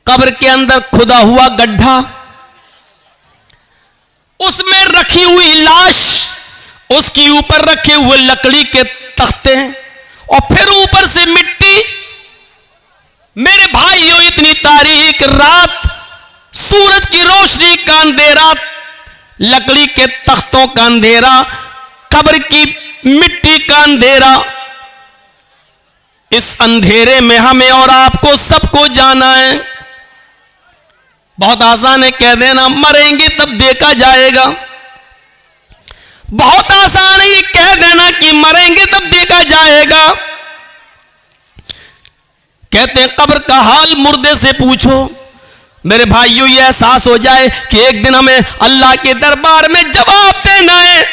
कब्र के अंदर खुदा हुआ गड्ढा, उसमें रखी हुई लाश, उसके ऊपर रखे हुए लकड़ी के तख्ते और फिर ऊपर से मिट्टी। मेरे भाइयों, इतनी तारीक रात, सूरज की रोशनी का अंधेरा, लकड़ी के तख्तों का अंधेरा, कब्र की मिट्टी का अंधेरा। इस अंधेरे में हमें और आपको सबको जाना है। बहुत आसान है कह देना मरेंगे तब देखा जाएगा। बहुत आसान है ये कह देना कि मरेंगे तब देखा जाएगा। कहते हैं कब्र का हाल मुर्दे से पूछो। मेरे भाइयों, ये एहसास हो जाए कि एक दिन हमें अल्लाह के दरबार में जवाब देना है।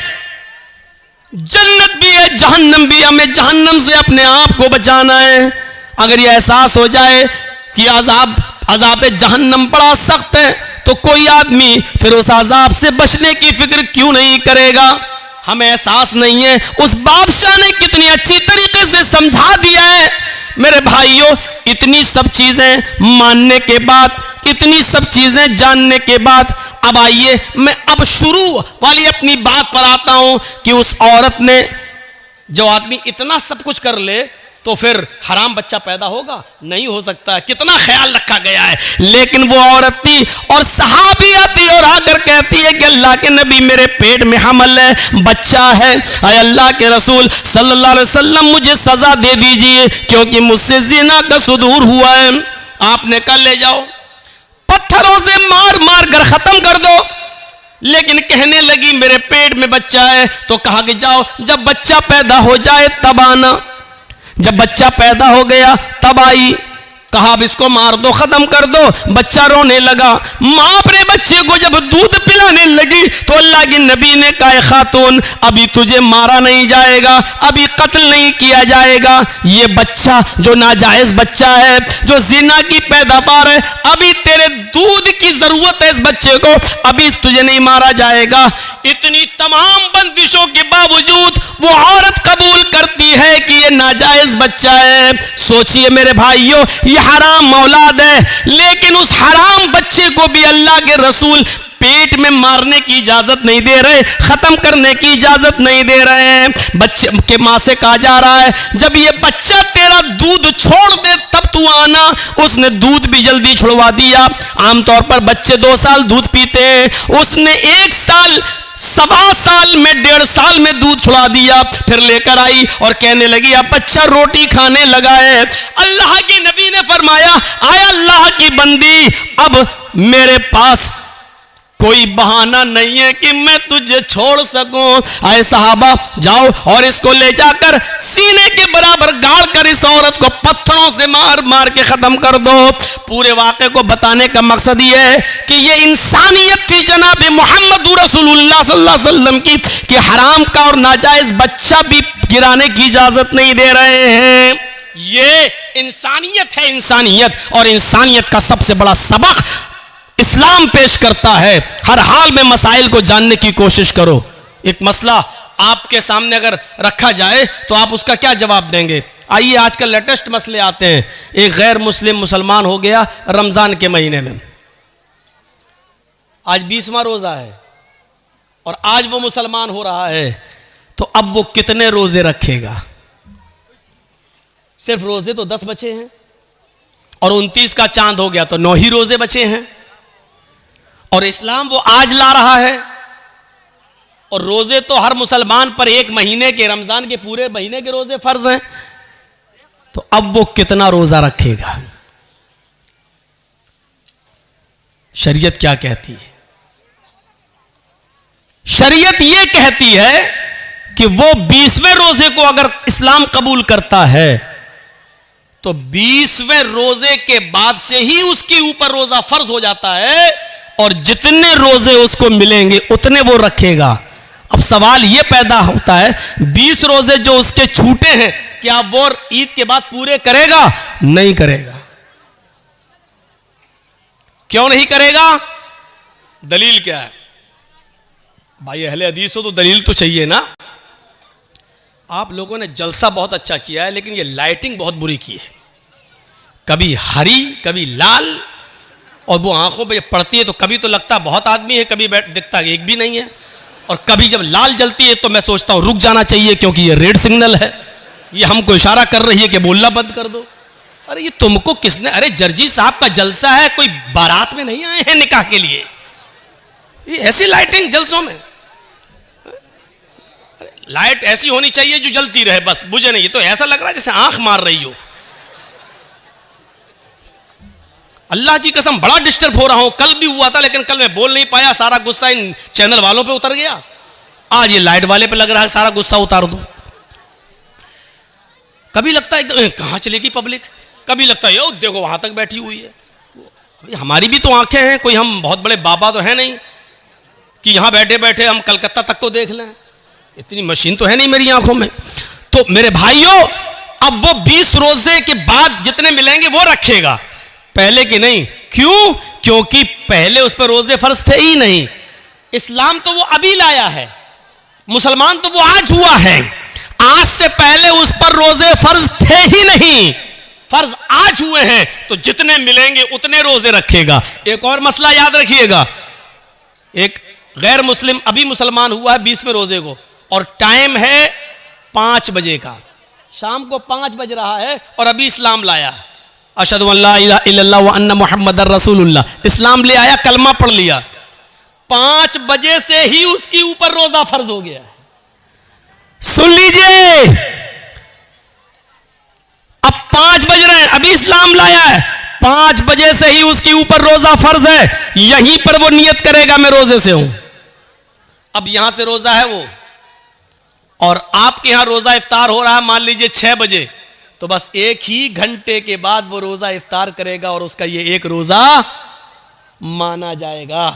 जन्नत भी है, जहन्नम भी, हमें जहन्नम से अपने आप को बचाना है। अगर ये एहसास हो जाए कि अज़ाब जहन्नम बड़ा सख्त है, तो कोई आदमी फिर उस अज़ाब से बचने की फिक्र क्यों नहीं करेगा। हमें एहसास नहीं है उस बादशाह ने कितनी अच्छी तरीके से समझा दिया है। मेरे भाइयों, इतनी सब चीजें मानने के बाद, इतनी सब चीजें जानने के बाद, अब आइए मैं अब शुरू वाली अपनी बात पर आता हूं कि उस औरत ने, जो आदमी इतना सब कुछ कर ले तो फिर हराम बच्चा पैदा होगा? नहीं हो सकता। कितना ख्याल रखा गया है। लेकिन वो औरत थी और सहाबी आती और आकर कहती है कि अल्लाह के नबी, मेरे पेट में हमल है, बच्चा है, अय अल्लाह के रसूल सल्लल्लाहु अलैहि वसल्लम, मुझे सजा दे दीजिए क्योंकि मुझसे जिना का सुदूर हुआ है। आपने कहा ले जाओ, पत्थरों से मार मार कर खत्म कर दो। लेकिन कहने लगी मेरे पेट में बच्चा है। तो कहा कि जाओ, जब बच्चा पैदा हो जाए तब आना। जब बच्चा पैदा हो गया तब आई। कहा अब इसको मार दो, खत्म कर दो। बच्चा रोने लगा। मां अपने बच्चे को जब दूध पिलाने लगी तो अल्लाह के नबी ने कहा खातून, अभी तुझे मारा नहीं जाएगा, अभी कत्ल नहीं किया जाएगा। ये बच्चा जो नाजायज बच्चा है, जो जिना की पैदावार है, अभी तेरे दूध की जरूरत है इस बच्चे को, अभी तुझे नहीं मारा जाएगा। इतनी तमाम बंदिशों के बावजूद वो औरत कबूल करती है कि ये नाजायज बच्चा है। सोचिए मेरे भाइयों, ये हराम औलाद है, लेकिन उस हराम बच्चे को भी अल्लाह के रसूल पेट में मारने की इजाजत नहीं दे रहे, खत्म करने की इजाजत नहीं दे रहे हैं। बच्चे के मां से कहा जा रहा है जब ये बच्चा तेरा दूध छोड़ दे तब तू आना। उसने दूध भी जल्दी छुड़वा दिया। आमतौर पर बच्चे 2 साल दूध पीते हैं, उसने 1 साल, 1.25 साल में, 1.5 साल में दूध छुड़ा दिया। फिर लेकर आई और कहने लगी अब बच्चा रोटी खाने लगा है। अल्लाह के नबी ने फरमाया, आया अल्लाह की बंदी, अब मेरे पास कोई बहाना नहीं है कि मैं तुझे छोड़ सकूं। आए सहाबा, जाओ और इसको ले जाकर सीने के बराबर गाड़ कर इस औरत को पत्थरों से मार मार के खत्म कर दो। पूरे वाक़े को बताने का मकसद ये है कि ये इंसानियत थी जनाब मोहम्मद रसूलुल्लाह सल्लल्लाहु अलैहि वसल्लम की, कि हराम का और नाजायज बच्चा भी गिराने की इजाजत नहीं दे रहे हैं। ये इंसानियत है, इंसानियत। और इंसानियत का सबसे बड़ा सबक इस्लाम पेश करता है। हर हाल में मसाइल को जानने की कोशिश करो। एक मसला आपके सामने अगर रखा जाए तो आप उसका क्या जवाब देंगे? आइए आजकल लेटेस्ट मसले आते हैं। एक गैर मुस्लिम मुसलमान हो गया रमजान के महीने में, आज 20वां रोजा है और आज वो मुसलमान हो रहा है, तो अब वो कितने रोजे रखेगा? सिर्फ रोजे तो 10 बचे हैं और 29 का चांद हो गया तो 9 ही रोजे बचे हैं। और इस्लाम वो आज ला रहा है और रोजे तो हर मुसलमान पर 1 महीने के, रमजान के पूरे महीने के रोजे फर्ज हैं। तो अब वो कितना रोजा रखेगा? शरीयत क्या कहती है? शरीयत ये कहती है कि वो 20वें रोजे को अगर इस्लाम कबूल करता है तो 20वें रोजे के बाद से ही उसके ऊपर रोजा फर्ज हो जाता है और जितने रोजे उसको मिलेंगे उतने वो रखेगा। अब सवाल ये पैदा होता है 20 रोजे जो उसके छूटे हैं, क्या वो ईद के बाद पूरे करेगा? नहीं करेगा। क्यों नहीं करेगा? दलील क्या है? भाई अहले हदीस हो तो दलील तो चाहिए ना। आप लोगों ने जलसा बहुत अच्छा किया है, लेकिन ये लाइटिंग बहुत बुरी की है। कभी हरी, कभी लाल, और वो आंखों पे पड़ती है तो कभी तो लगता बहुत आदमी है, कभी दिखता एक भी नहीं है, और कभी जब लाल जलती है तो मैं सोचता हूँ रुक जाना चाहिए क्योंकि ये रेड सिग्नल है, ये हमको इशारा कर रही है कि बोलना बंद कर दो। अरे ये तुमको किसने, अरे जर्जी साहब का जलसा है, कोई बारात में नहीं आए हैं निकाह के लिए, ये ऐसी लाइटिंग जलसों में, लाइट ऐसी होनी चाहिए जो जलती रहे बस, बुझे नहीं। ये तो ऐसा लग रहा है जैसे आंख मार रही हो। अल्लाह की कसम बड़ा डिस्टर्ब हो रहा हूं, कल भी हुआ था लेकिन कल मैं बोल नहीं पाया, सारा गुस्सा इन चैनल वालों पे उतर गया। आज ये लाइट वाले पे लग रहा है सारा गुस्सा उतार दो। कभी लगता है कहां चलेगी पब्लिक, कभी लगता है यो देखो वहां तक बैठी हुई है। अभी हमारी भी तो आंखें हैं, कोई हम बहुत बड़े बाबा तो है नहीं कि यहां बैठे बैठे हम कलकत्ता तक तो देख लें, इतनी मशीन तो है नहीं मेरी आंखों में। तो मेरे भाइयों, अब वो 20 रोजे के बाद जितने मिलेंगे वो रखेगा, पहले के नहीं। क्यों? क्योंकि पहले उस पर रोजे फर्ज थे ही नहीं। इस्लाम तो वो अभी लाया है, मुसलमान तो वो आज हुआ है। आज से पहले उस पर रोजे फर्ज थे ही नहीं, फर्ज आज हुए हैं, तो जितने मिलेंगे उतने रोजे रखेगा। एक और मसला याद रखिएगा, एक गैर मुस्लिम अभी मुसलमान हुआ है 20वें रोजे को, और टाइम है 5 बजे का, शाम को 5 बज रहा है और अभी इस्लाम लाया, अशहदु अल्ला इलाहा इल्लल्लाह व अन्ना मुहम्मदर रसूलुल्लाह, इस्लाम ले आया, कलमा पढ़ लिया, 5 बजे से ही उसके ऊपर रोजा फर्ज हो गया। सुन लीजिए, अब 5 बज रहे हैं, अभी इस्लाम लाया है, 5 बजे से ही उसके ऊपर रोजा फर्ज है। यहीं पर वो नियत करेगा मैं रोजे से हूं। अब यहां से रोजा है वो, और आपके यहां रोजा इफ्तार हो रहा है मान लीजिए 6 बजे, तो बस 1 ही घंटे के बाद वो रोजा इफ्तार करेगा और उसका ये एक रोजा माना जाएगा।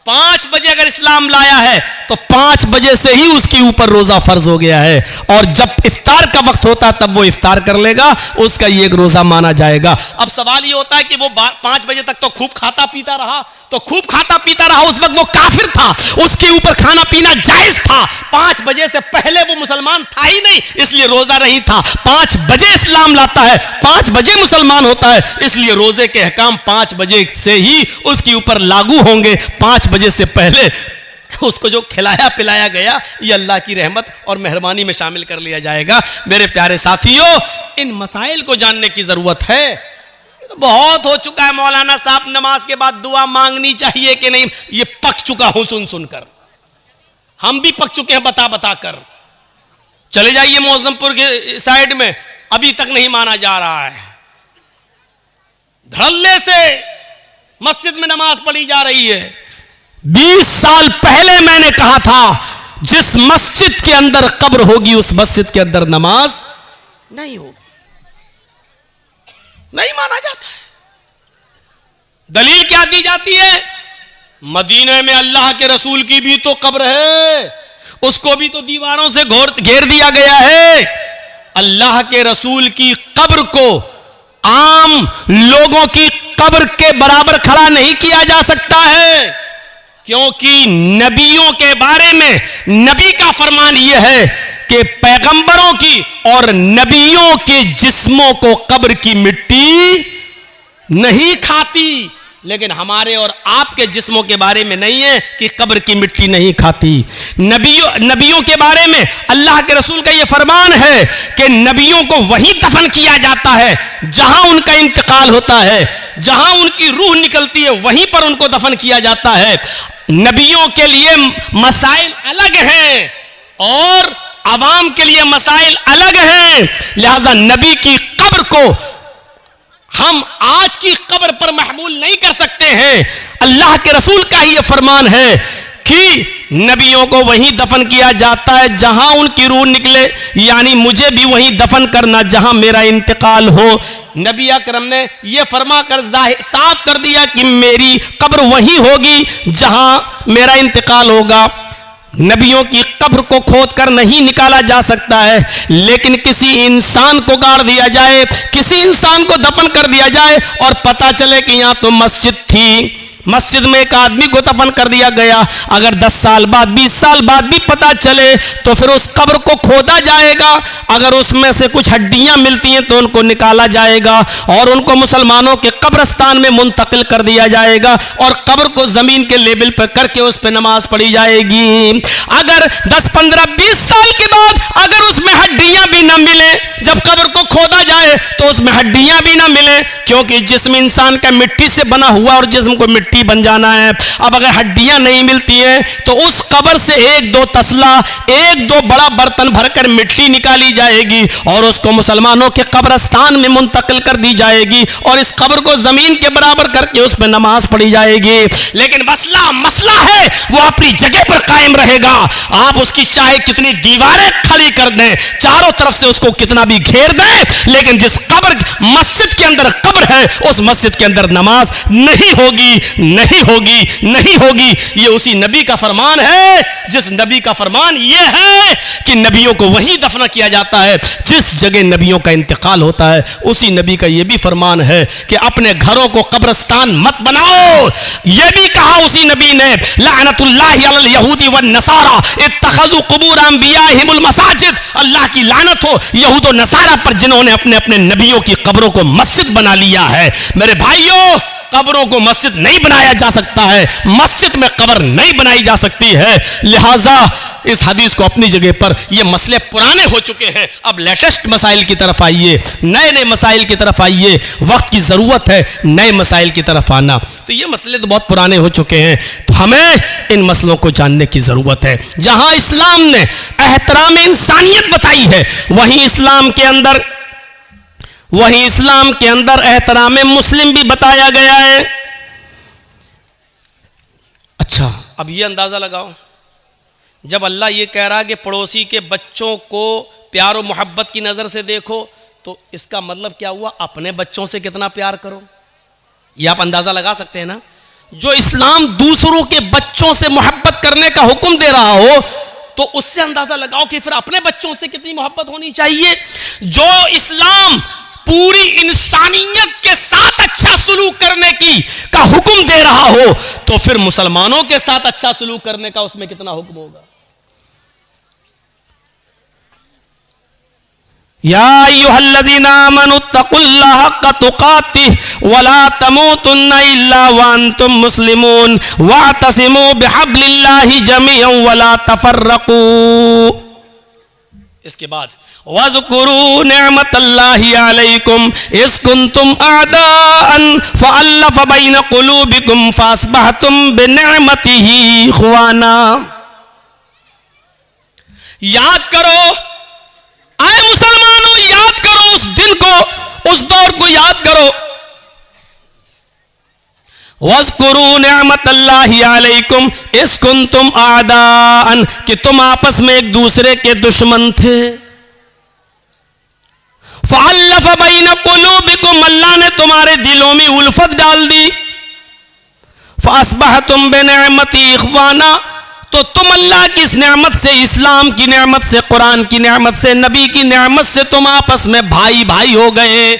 5 बजे अगर इस्लाम लाया है तो 5 बजे से ही उसके ऊपर रोजा फर्ज हो गया है, और जब इफ्तार का वक्त होता तब वो इफ्तार कर लेगा, उसका ये एक रोजा माना जाएगा। अब सवाल ये होता है कि वो 5 बजे तक तो खूब खाता पीता रहा, तो खूब खाता पीता रहा, उस वक्त वो काफिर था, उसके ऊपर खाना पीना जायज था। 5 बजे से पहले वो मुसलमान था ही नहीं, इसलिए रोजा नहीं था। 5 बजे इस्लाम लाता है, 5 बजे मुसलमान होता है, इसलिए रोजे के अहकाम 5 बजे से ही उसके ऊपर लागू होंगे। 5 बजे से पहले उसको जो खिलाया पिलाया गया ये अल्लाह की रहमत और मेहरबानी में शामिल कर लिया जाएगा। मेरे प्यारे साथियों, इन मसाइल को जानने की जरूरत है। बहुत हो चुका है मौलाना साहब, नमाज के बाद दुआ मांगनी चाहिए कि नहीं, ये पक चुका हूं सुन सुनकर, हम भी पक चुके हैं बता बता कर। चले जाइए मौजमपुर के साइड में, अभी तक नहीं माना जा रहा है, धड़ल्ले से मस्जिद में नमाज पढ़ी जा रही है। 20 साल पहले मैंने कहा था जिस मस्जिद के अंदर कब्र होगी उस मस्जिद के अंदर नमाज नहीं होगी, नहीं माना जाता है। दलील क्या दी जाती है? मदीने में अल्लाह के रसूल की भी तो कब्र है, उसको भी तो दीवारों से घेर दिया गया है। अल्लाह के रसूल की कब्र को आम लोगों की कब्र के बराबर खड़ा नहीं किया जा सकता है, क्योंकि नबियों के बारे में नबी का फरमान यह है कि पैगंबरों की और नबियों के जिस्मों को कब्र की मिट्टी नहीं खाती, लेकिन हमारे और आपके जिस्मों के बारे में नहीं है कि कब्र की मिट्टी नहीं खाती। नबियों के बारे में अल्लाह के रसूल का यह फरमान है कि नबियों को वहीं दफन किया जाता है जहां उनका इंतकाल होता है, जहां उनकी रूह निकलती है वहीं पर उनको दफन किया जाता है। नबियों के लिए मसाइल अलग हैं और आवाम के लिए मसाइल अलग हैं, लिहाजा नबी की कब्र को हम आज की कब्र पर महमूल नहीं कर सकते हैं। अल्लाह के रसूल का ही यह फरमान है कि नबियों को वहीं दफन किया जाता है जहां उनकी रूह निकले, यानी मुझे भी वहीं दफन करना जहां मेरा इंतकाल हो। नबी अकरम ने यह फरमा कर साफ कर दिया कि मेरी कब्र वहीं होगी जहां मेरा इंतकाल होगा। नबियों की कब्र को खोद कर नहीं निकाला जा सकता है, लेकिन किसी इंसान को गाड़ दिया जाए, किसी इंसान को दफन कर दिया जाए और पता चले कि यहां तो मस्जिद थी, मस्जिद में एक आदमी को दफन कर दिया गया, अगर 10 साल बाद 20 साल बाद भी पता चले तो फिर उस कब्र को खोदा जाएगा, अगर उसमें से कुछ हड्डियां मिलती हैं तो उनको निकाला जाएगा और उनको मुसलमानों के कब्रिस्तान में मुंतकिल कर दिया जाएगा और कब्र को जमीन के लेवल पर करके उस पर नमाज पढ़ी जाएगी। अगर 10, 15, 20 साल के बाद अगर उसमें हड्डियां भी ना मिले, जब कब्र को खोदा जाए तो उसमें हड्डियां भी ना मिले, क्योंकि जिस्म इंसान का मिट्टी से बना हुआ और जिस्म को मिट्टी बन जाना है। अब अगर हड्डियां नहीं मिलती हैं तो उस कब्र से 1-2 तसला, 1-2 बड़ा बर्तन भरकर मिट्टी निकाली जाएगी और उसको मुसलमानों के कब्रिस्तान में मुंतकिल कर दी जाएगी और इस कब्र को जमीन के बराबर करके उस पर नमाज पढ़ी जाएगी। लेकिन मसला है वो अपनी जगह पर कायम रहेगा। आप उसकी चाहे कितनी दीवारें खड़ी कर दें, चारों तरफ से उसको कितना भी घेर दें, लेकिन जिस कब्र मस्जिद के अंदर कब्र है उस मस्जिद के अंदर नमाज नहीं होगी, नहीं होगी, नहीं होगी। ये उसी नबी का फरमान है जिस नबी का फरमान ये है कि नबियों को वहीं दफन किया जाता है जिस जगह नबियों का इंतकाल होता है। उसी नबी का ये भी फरमान है कि अपने घरों को कब्रिस्तान मत बनाओ। ये भी कहा उसी नबी ने, लानतुल्लाहि अलल यहूदी वन नसारा इत्तखज़ू कुबूर अंबियाहिमुल मसाजिद। अल्लाह की लानत हो यहूद और नसारा पर जिन्होंने अपने अपने नबियों की कब्रों को मस्जिद बना लिया है। मेरे भाइयों, कब्रों को मस्जिद नहीं बनाया जा सकता है, मस्जिद में कब्र नहीं बनाई जा सकती है। लिहाजा इस हदीस को अपनी जगह पर, ये मसले पुराने हो चुके हैं, अब लेटेस्ट मसाइल की तरफ आइए, नए नए मसाइल की तरफ आइए। वक्त की ज़रूरत है नए मसाइल की तरफ आना। तो ये मसले तो बहुत पुराने हो चुके हैं, तो हमें इन मसलों को जानने की ज़रूरत है। जहां इस्लाम ने एहतराम इंसानियत बताई है वहीं इस्लाम के अंदर एहतराम मुस्लिम भी बताया गया है। अच्छा, अब ये अंदाजा लगाओ, जब अल्लाह ये कह रहा है कि पड़ोसी के बच्चों को प्यार और मोहब्बत की नज़र से देखो, तो इसका मतलब क्या हुआ? अपने बच्चों से कितना प्यार करो। ये आप अंदाजा लगा सकते हैं ना। जो इस्लाम दूसरों के बच्चों से मोहब्बत करने का हुक्म दे रहा हो तो उससे अंदाजा लगाओ कि फिर अपने बच्चों से कितनी मोहब्बत होनी चाहिए। जो इस्लाम पूरी इंसानियत के साथ अच्छा सलूक करने का हुक्म दे रहा हो तो फिर मुसलमानों के साथ अच्छा सलूक करने का उसमें कितना हुक्म होगा। या अय्युहल्लज़ीना आमनुत्तकुल्लाह हक्का तुकातिह वला तमूतुन्ना इल्ला व अंतुम मुस्लिमून वातसिमू बिहब्लिल्लाहि जमीअन वला तफर्रकू। इसके बाद वज़कुरू निअमतल्लाहि अलैकुम इज़ कुंतुम अअदाअन फ़अल्लफ़ बैन क़ुलूबिकुम फ़अस्बहतुम बिनिअमतिही इख़वाना। याद करो, आए मुसलमानों, याद करो उस दिन को, उस दौर को याद करो। वज़कुरू निअमतल्लाहि अलैकुम इज़ कुंतुम अअदाअन, कि तुम आपस में एक दूसरे के दुश्मन थे। फ़अल्लफ़ बैन क़ुलूबिकुम, अल्लाह ने तुम्हारे दिलों में उल्फत डाल दी। फ़अस्बहतुम बिनिअमतिही इख़वाना, तो तुम अल्लाह की इस नेमत से, इस्लाम की नेमत से, कुरान की नेमत से, नबी की नेमत से तुम आपस में भाई भाई हो गए।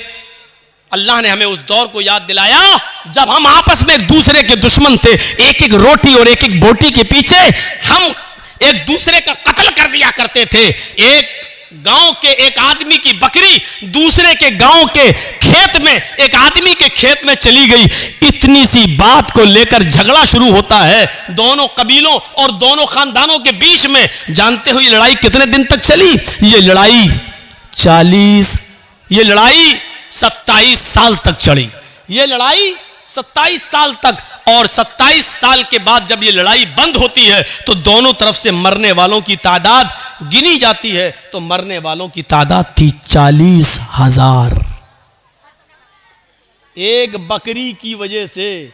अल्लाह ने हमें उस दौर को याद दिलाया जब हम आपस में एक दूसरे के दुश्मन थे। एक एक रोटी और एक एक बोटी के पीछे हम एक दूसरे का कत्ल कर दिया करते थे। एक गांव के एक आदमी की बकरी दूसरे के गांव के खेत में, एक आदमी के खेत में चली गई, इतनी सी बात को लेकर झगड़ा शुरू होता है दोनों कबीलों और दोनों खानदानों के बीच में। जानते हो ये लड़ाई कितने दिन तक चली? ये लड़ाई 27 साल तक चली। ये लड़ाई 27 साल तक, और 27 साल के बाद जब ये लड़ाई बंद होती है तो दोनों तरफ से मरने वालों की तादाद गिनी जाती है, तो मरने वालों की तादाद थी 40,000। एक बकरी की वजह से,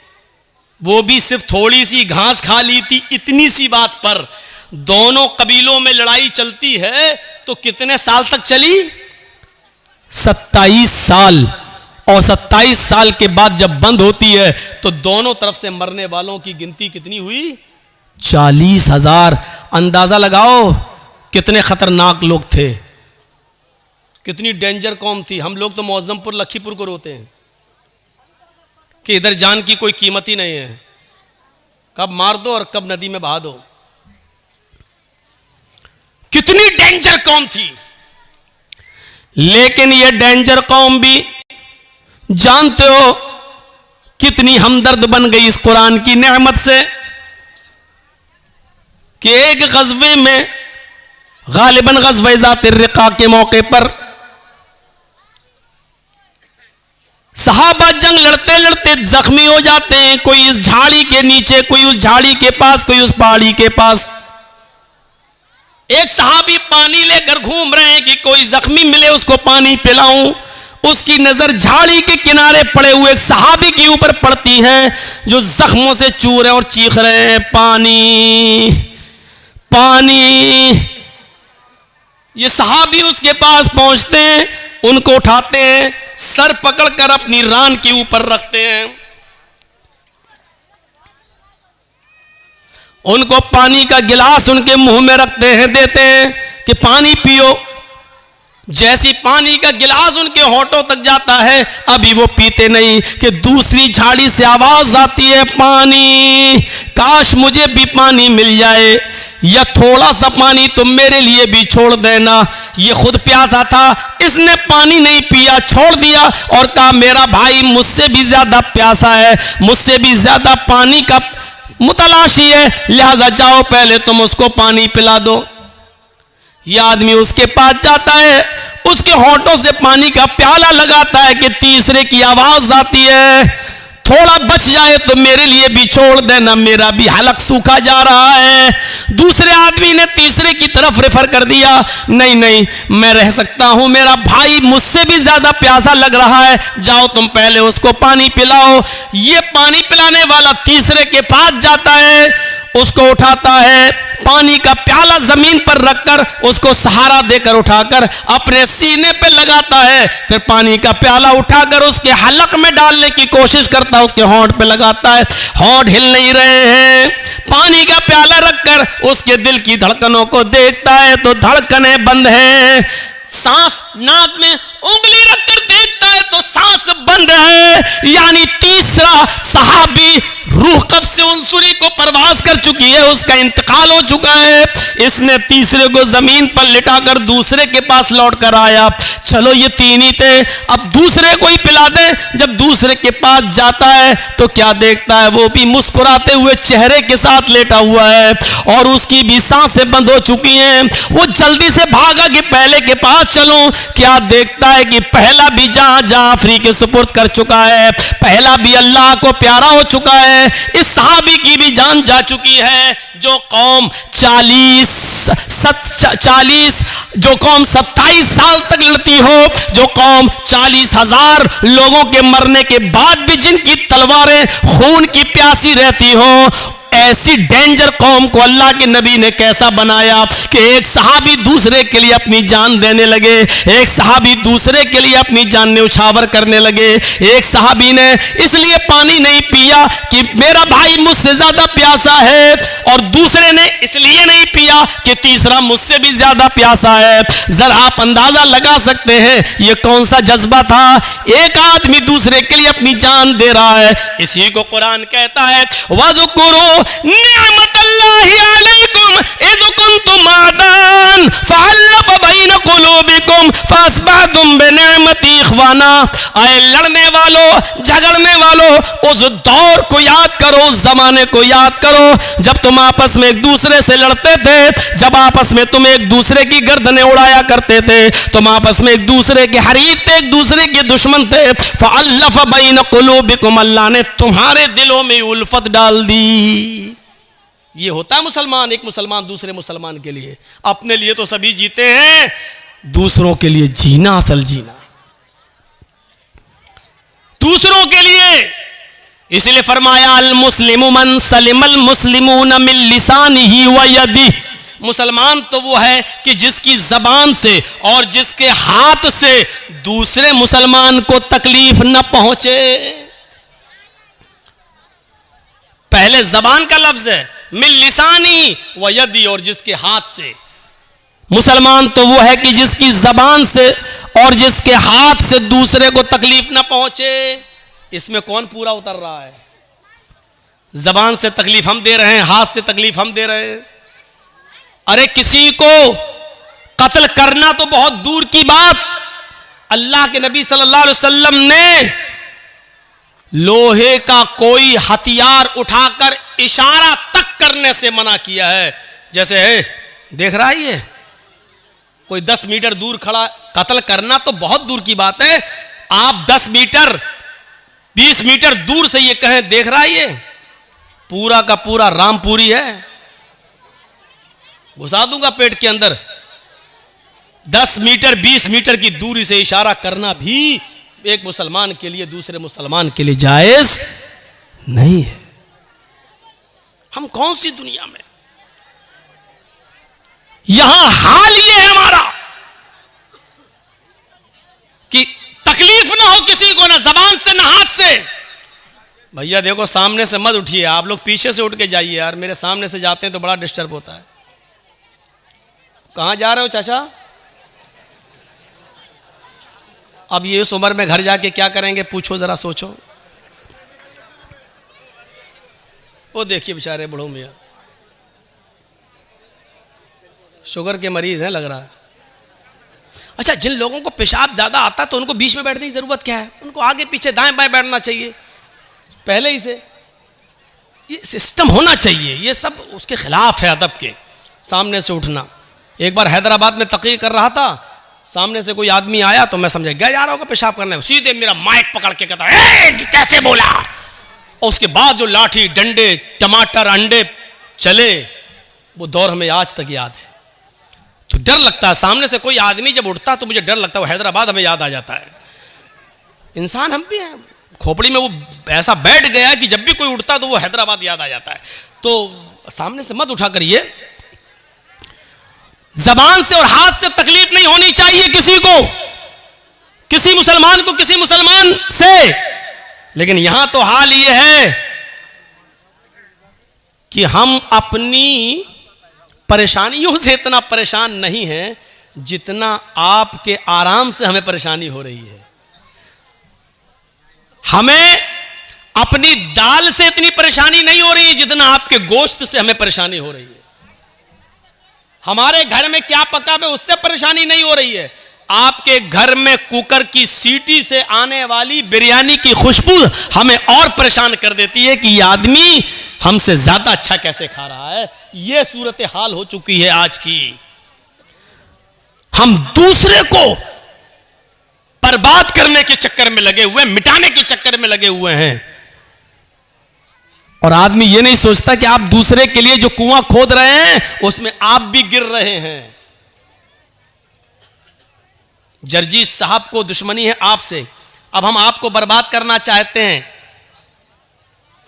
वो भी सिर्फ थोड़ी सी घास खा ली थी, इतनी सी बात पर दोनों कबीलों में लड़ाई चलती है। तो कितने साल तक चली? 27 साल। और 27 साल के बाद जब बंद होती है तो दोनों तरफ से मरने वालों की गिनती कितनी हुई? 40,000। अंदाजा लगाओ कितने खतरनाक लोग थे, कितनी डेंजर कौम थी। हम लोग तो मौज़मपुर लखीपुर को रोते हैं कि इधर जान की कोई कीमत ही नहीं है, कब मार दो और कब नदी में बहा दो। कितनी डेंजर कौम थी, लेकिन ये डेंजर कौम भी जानते हो कितनी हमदर्द बन गई इस कुरान की नेमत से कि एक गज़वे में गालिबन गज़वे ज़ात रिक़ा के मौके पर सहाबा जंग लड़ते लड़ते जख्मी हो जाते हैं, कोई इस झाड़ी के नीचे, कोई उस झाड़ी के पास, कोई उस पहाड़ी के पास। एक सहाबी पानी लेकर घूम रहे हैं कि कोई जख्मी मिले उसको पानी पिलाऊं। उसकी नजर झाड़ी के किनारे पड़े हुए एक सहाबी के ऊपर पड़ती है जो जख्मों से चू रहे हैं और चीख रहे हैं, पानी पानी। ये सहाबी उसके पास पहुंचते हैं, उनको उठाते हैं, सर पकड़कर अपनी रान के ऊपर रखते हैं, उनको पानी का गिलास उनके मुंह में रखते हैं, देते हैं कि पानी पियो। जैसी पानी का गिलास उनके होठों तक जाता है, अभी वो पीते नहीं कि दूसरी झाड़ी से आवाज आती है, पानी, काश मुझे भी पानी मिल जाए, या थोड़ा सा पानी तुम मेरे लिए भी छोड़ देना। ये खुद प्यासा था, इसने पानी नहीं पिया, छोड़ दिया और कहा मेरा भाई मुझसे भी ज्यादा प्यासा है, मुझसे भी ज्यादा पानी का मुतलाशी है, लिहाजा जाओ पहले तुम उसको पानी पिला दो। यह आदमी उसके पास जाता है, उसके होठों से पानी का प्याला लगाता है कि तीसरे की आवाज आती है, थोड़ा बच जाए तो मेरे लिए भी छोड़ देना, मेरा भी हलक सूखा जा रहा है। दूसरे आदमी ने तीसरे की तरफ रेफर कर दिया, नहीं नहीं मैं रह सकता हूं, मेरा भाई मुझसे भी ज्यादा प्यासा लग रहा है, जाओ तुम पहले उसको पानी पिलाओ। ये पानी पिलाने वाला तीसरे के पास जाता है, उसको उठाता है, पानी का प्याला जमीन पर रखकर उसको सहारा देकर उठाकर अपने सीने पे लगाता है, फिर पानी का प्याला उठाकर उसके हलक में डालने की कोशिश करता है, उसके होंठ पे लगाता है, होंठ हिल नहीं रहे हैं। पानी का प्याला रखकर उसके दिल की धड़कनों को देखता है तो धड़कनें बंद हैं, सांस नाक में उंगली रखकर देखता है तो सांस बंद है। यानी तीसरा सहाबी रूह कब्ज़ से उनसुरी को परवास कर चुकी है, उसका इंतकाल हो चुका है। इसने तीसरे को जमीन पर लिटाकर दूसरे के पास लौट कर आया, चलो ये तीन ही थे, अब दूसरे को ही पिला दे। जब दूसरे के पास जाता है तो क्या देखता है, वो भी मुस्कुराते हुए चेहरे के साथ लेटा हुआ है और उसकी भी सांसें बंद हो चुकी हैं। वो जल्दी से भागा कि पहले के पास चलूं, क्या देखता है कि पहला भी जहां जाफरी के सुपुर्द कर चुका है, पहला भी अल्लाह को प्यारा हो चुका है, इस सहाबी की भी जान जा चुकी है। जो कौम 27 साल तक लड़ती हो, जो कौम 40,000 लोगों के मरने के बाद भी जिनकी तलवारें खून की प्यासी रहती हो, ऐसी डेंजर कौम को अल्लाह के नबी ने कैसा बनाया कि एक सहाबी दूसरे के लिए अपनी जान देने लगे, एक सहाबी दूसरे के लिए अपनी जान न्यौछावर करने लगे। एक सहाबी ने इसलिए पानी नहीं पिया कि मेरा भाई मुझसे ज्यादा प्यासा है, और दूसरे ने इसलिए नहीं पिया कि तीसरा मुझसे भी ज्यादा प्यासा है। जरा आप अंदाजा लगा सकते हैं ये कौन सा जज्बा था, एक आदमी दूसरे के लिए अपनी जान दे रहा है। इसी को कुरान कहता है, वज़कुरू निअमतल्लाहि अलैकुम इज़ कुंतुम आदान फ़अल्लफ़ बैन क़ुलूबिकुम फ़अस्बहतुम बिनिअमति इख़वाना। आए लड़ने वालों, झगड़ने वालों, उस दौर को याद करो, उस जमाने को याद करो जब तुम आपस में एक दूसरे से लड़ते थे, जब आपस में तुम एक दूसरे की गर्दनें उड़ाया करते थे, तुम आपस में एक दूसरे के हरीफ थे, एक दूसरे के दुश्मन थे। फ़अल्लफ़ बैन क़ुलूबिकुम, अल्लाह ने तुम्हारे दिलों में उल्फत डाल दी। ये होता है मुसलमान, एक मुसलमान दूसरे मुसलमान के लिए। अपने लिए तो सभी जीते हैं, दूसरों के लिए जीना असल जीना, दूसरों के लिए। इसलिए फरमाया अल मुस्लिमु मन सलिमल मुस्लिमून मिन लिसानिही व यदिही। मुसलमान तो वो है कि जिसकी जबान से और जिसके हाथ से दूसरे मुसलमान को तकलीफ न पहुंचे। पहले जबान का लफ्ज है, मिन लिसानी व यदी, और जिसके हाथ से। मुसलमान तो वो है कि जिसकी जबान से और जिसके हाथ से दूसरे को तकलीफ ना पहुंचे। इसमें कौन पूरा उतर रहा है? जबान से तकलीफ हम दे रहे हैं, हाथ से तकलीफ हम दे रहे हैं। अरे किसी को कत्ल करना तो बहुत दूर की बात, अल्लाह के नबी सल्लल्लाहु अलैहि वसल्लम ने लोहे का कोई हथियार उठाकर इशारा तक करने से मना किया है। जैसे है, देख रहा है ये कोई 10 मीटर दूर खड़ा, कत्ल करना तो बहुत दूर की बात है। आप 10 मीटर 20 मीटर दूर से ये कहें, देख रहा है ये पूरा का पूरा रामपुरी है, घुसा दूंगा पेट के अंदर। 10 मीटर 20 मीटर की दूरी से इशारा करना भी एक मुसलमान के लिए दूसरे मुसलमान के लिए जायज नहीं है। हम कौन सी दुनिया में, यहां हाल ये है हमारा कि तकलीफ ना हो किसी को, ना जबान से ना हाथ से। भैया देखो, सामने से मत उठिए, आप लोग पीछे से उठ के जाइए यार, मेरे सामने से जाते हैं तो बड़ा डिस्टर्ब होता है। कहां जा रहे हो चाचा? अब ये इस उम्र में घर जाके क्या करेंगे, पूछो जरा, सोचो। वो देखिए बेचारे बूढ़ों मियां, शुगर के मरीज हैं लग रहा है। अच्छा, जिन लोगों को पेशाब ज्यादा आता है तो उनको बीच में बैठने की जरूरत क्या है? उनको आगे पीछे दाएं बाएं बैठना चाहिए पहले ही से। ये सिस्टम होना चाहिए, ये सब उसके खिलाफ है अदब के, सामने से उठना। एक बार हैदराबाद में तकरीर कर रहा था, सामने से कोई आदमी आया तो मैं समझा गया जा रहा होगा पेशाब करने, सीधे मेरा माइक पकड़ के कहता है कैसे बोला। और उसके बाद जो लाठी डंडे टमाटर अंडे चले, वो दौर हमें आज तक याद है। तो डर लगता है, सामने से कोई आदमी जब उठता तो मुझे डर लगता है। वो हैदराबाद हमें याद आ जाता है। इंसान हम भी हैं, खोपड़ी में वो ऐसा बैठ गया कि जब भी कोई उठता तो वो हैदराबाद याद आ जाता है। तो सामने से मत उठा करिए। जबान से और हाथ से तकलीफ नहीं होनी चाहिए किसी को, किसी मुसलमान को किसी मुसलमान से। लेकिन यहां तो हाल ये है कि हम अपनी परेशानियों से इतना परेशान नहीं हैं जितना आपके आराम से हमें परेशानी हो रही है। हमें अपनी दाल से इतनी परेशानी नहीं हो रही है जितना आपके गोश्त से हमें परेशानी हो रही है। हमारे घर में क्या पका है उससे परेशानी नहीं हो रही है, आपके घर में कुकर की सीटी से आने वाली बिरयानी की खुशबू हमें और परेशान कर देती है कि ये आदमी हमसे ज्यादा अच्छा कैसे खा रहा है। ये सूरत हाल हो चुकी है आज की। हम दूसरे को बर्बाद करने के चक्कर में लगे हुए, मिटाने के चक्कर में लगे हुए हैं। और आदमी ये नहीं सोचता कि आप दूसरे के लिए जो कुआं खोद रहे हैं उसमें आप भी गिर रहे हैं। जर्जीस साहब को दुश्मनी है आपसे, अब हम आपको बर्बाद करना चाहते हैं,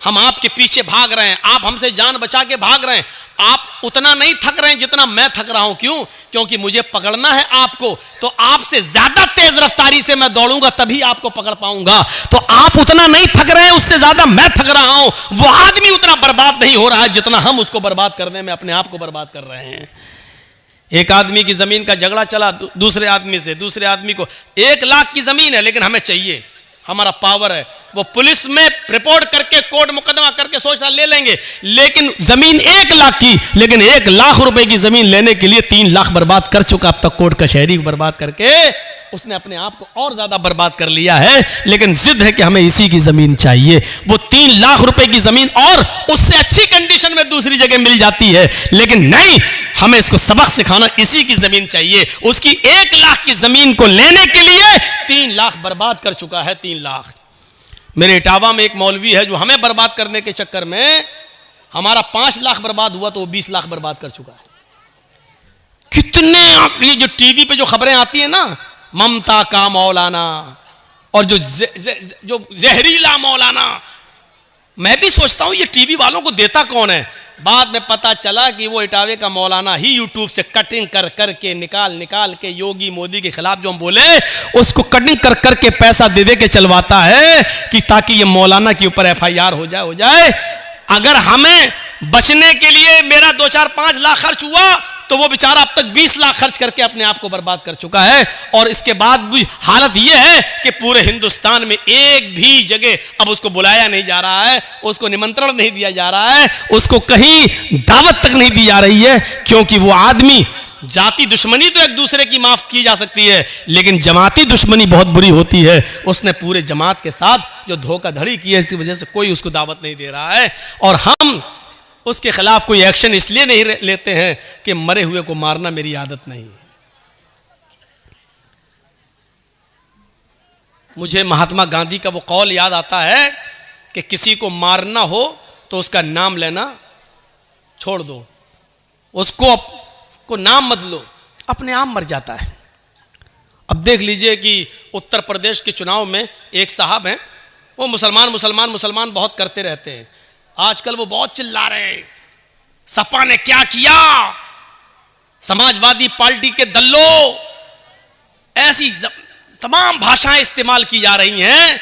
हम आपके पीछे भाग रहे हैं, आप हमसे जान बचा के भाग रहे हैं। आप उतना नहीं थक रहे हैं जितना मैं थक रहा हूं। क्यों? क्योंकि मुझे पकड़ना है आपको, तो आपसे ज्यादा तेज रफ्तारी से मैं दौड़ूंगा तभी आपको पकड़ पाऊंगा। तो आप उतना नहीं थक रहे हैं, उससे ज्यादा मैं थक रहा हूं। वो आदमी उतना बर्बाद नहीं हो रहा है जितना हम उसको बर्बाद करने में अपने आप को बर्बाद कर रहे हैं। एक आदमी की जमीन का झगड़ा चला दूसरे आदमी से, दूसरे आदमी को 1 लाख की जमीन है लेकिन हमें चाहिए, हमारा पावर है। वो पुलिस में रिपोर्ट करके कोर्ट मुकदमा करके सोचता ले लेंगे, लेकिन जमीन 1 लाख की, लेकिन 1 लाख रुपए की जमीन लेने के लिए 3 लाख बर्बाद कर चुका अब तक कोर्ट कचहरी बर्बाद करके। उसने अपने आप को और ज्यादा बर्बाद कर लिया है, लेकिन जिद है कि हमें इसी की जमीन चाहिए। वो 3 लाख रुपए की जमीन और उससे अच्छी कंडीशन में दूसरी जगह मिल जाती है, लेकिन नहीं, हमें इसको सबक सिखाना, इसी की जमीन चाहिए। उसकी 1 लाख की जमीन को लेने के लिए 3 लाख बर्बाद कर चुका है। 3 लाख। मेरे इटावा में एक मौलवी है जो हमें बर्बाद करने के चक्कर में हमारा 5 लाख बर्बाद हुआ तो वो 20 लाख बर्बाद कर चुका है। कितने ये जो टीवी पे जो खबरें आती है ना, ममता का मौलाना और जो जहरीला मौलाना, मैं भी सोचता हूं ये टीवी वालों को देता कौन है। बाद में पता चला कि वो इटावे का मौलाना ही यूट्यूब से कटिंग कर करके निकाल के योगी मोदी के खिलाफ जो हम बोले उसको कटिंग कर करके पैसा दे दे के चलवाता है कि ताकि ये मौलाना के ऊपर FIR हो जाए। अगर हमें बचने के लिए मेरा 2-4-5 लाख खर्च हुआ तो वो बेचारा अब तक 20 लाख खर्च करके अपने आप को बर्बाद कर चुका है। और इसके बाद भी हालत ये है कि पूरे हिंदुस्तान में एक भी जगह अब उसको बुलाया नहीं जा रहा है, उसको निमंत्रण नहीं दिया जा रहा है, उसको कहीं दावत तक नहीं दी जा रही है, क्योंकि वो आदमी, जाति दुश्मनी तो एक दूसरे की माफ की जा सकती है, लेकिन जमाती दुश्मनी बहुत बुरी होती है। उसने पूरे जमात के साथ जो धोखाधड़ी की है, इसी वजह से कोई उसको दावत नहीं दे रहा है। और हम उसके खिलाफ कोई एक्शन इसलिए नहीं लेते हैं कि मरे हुए को मारना मेरी आदत नहीं है। मुझे महात्मा गांधी का वो कौल याद आता है कि किसी को मारना हो तो उसका नाम लेना छोड़ दो, उसको नाम मत लो, अपने आप मर जाता है। अब देख लीजिए कि उत्तर प्रदेश के चुनाव में एक साहब हैं, वो मुसलमान बहुत करते रहते हैं। आजकल वो बहुत चिल्ला रहे हैं, सपा ने क्या किया, समाजवादी पार्टी के दल्लो, ऐसी तमाम भाषाएं इस्तेमाल की जा रही हैं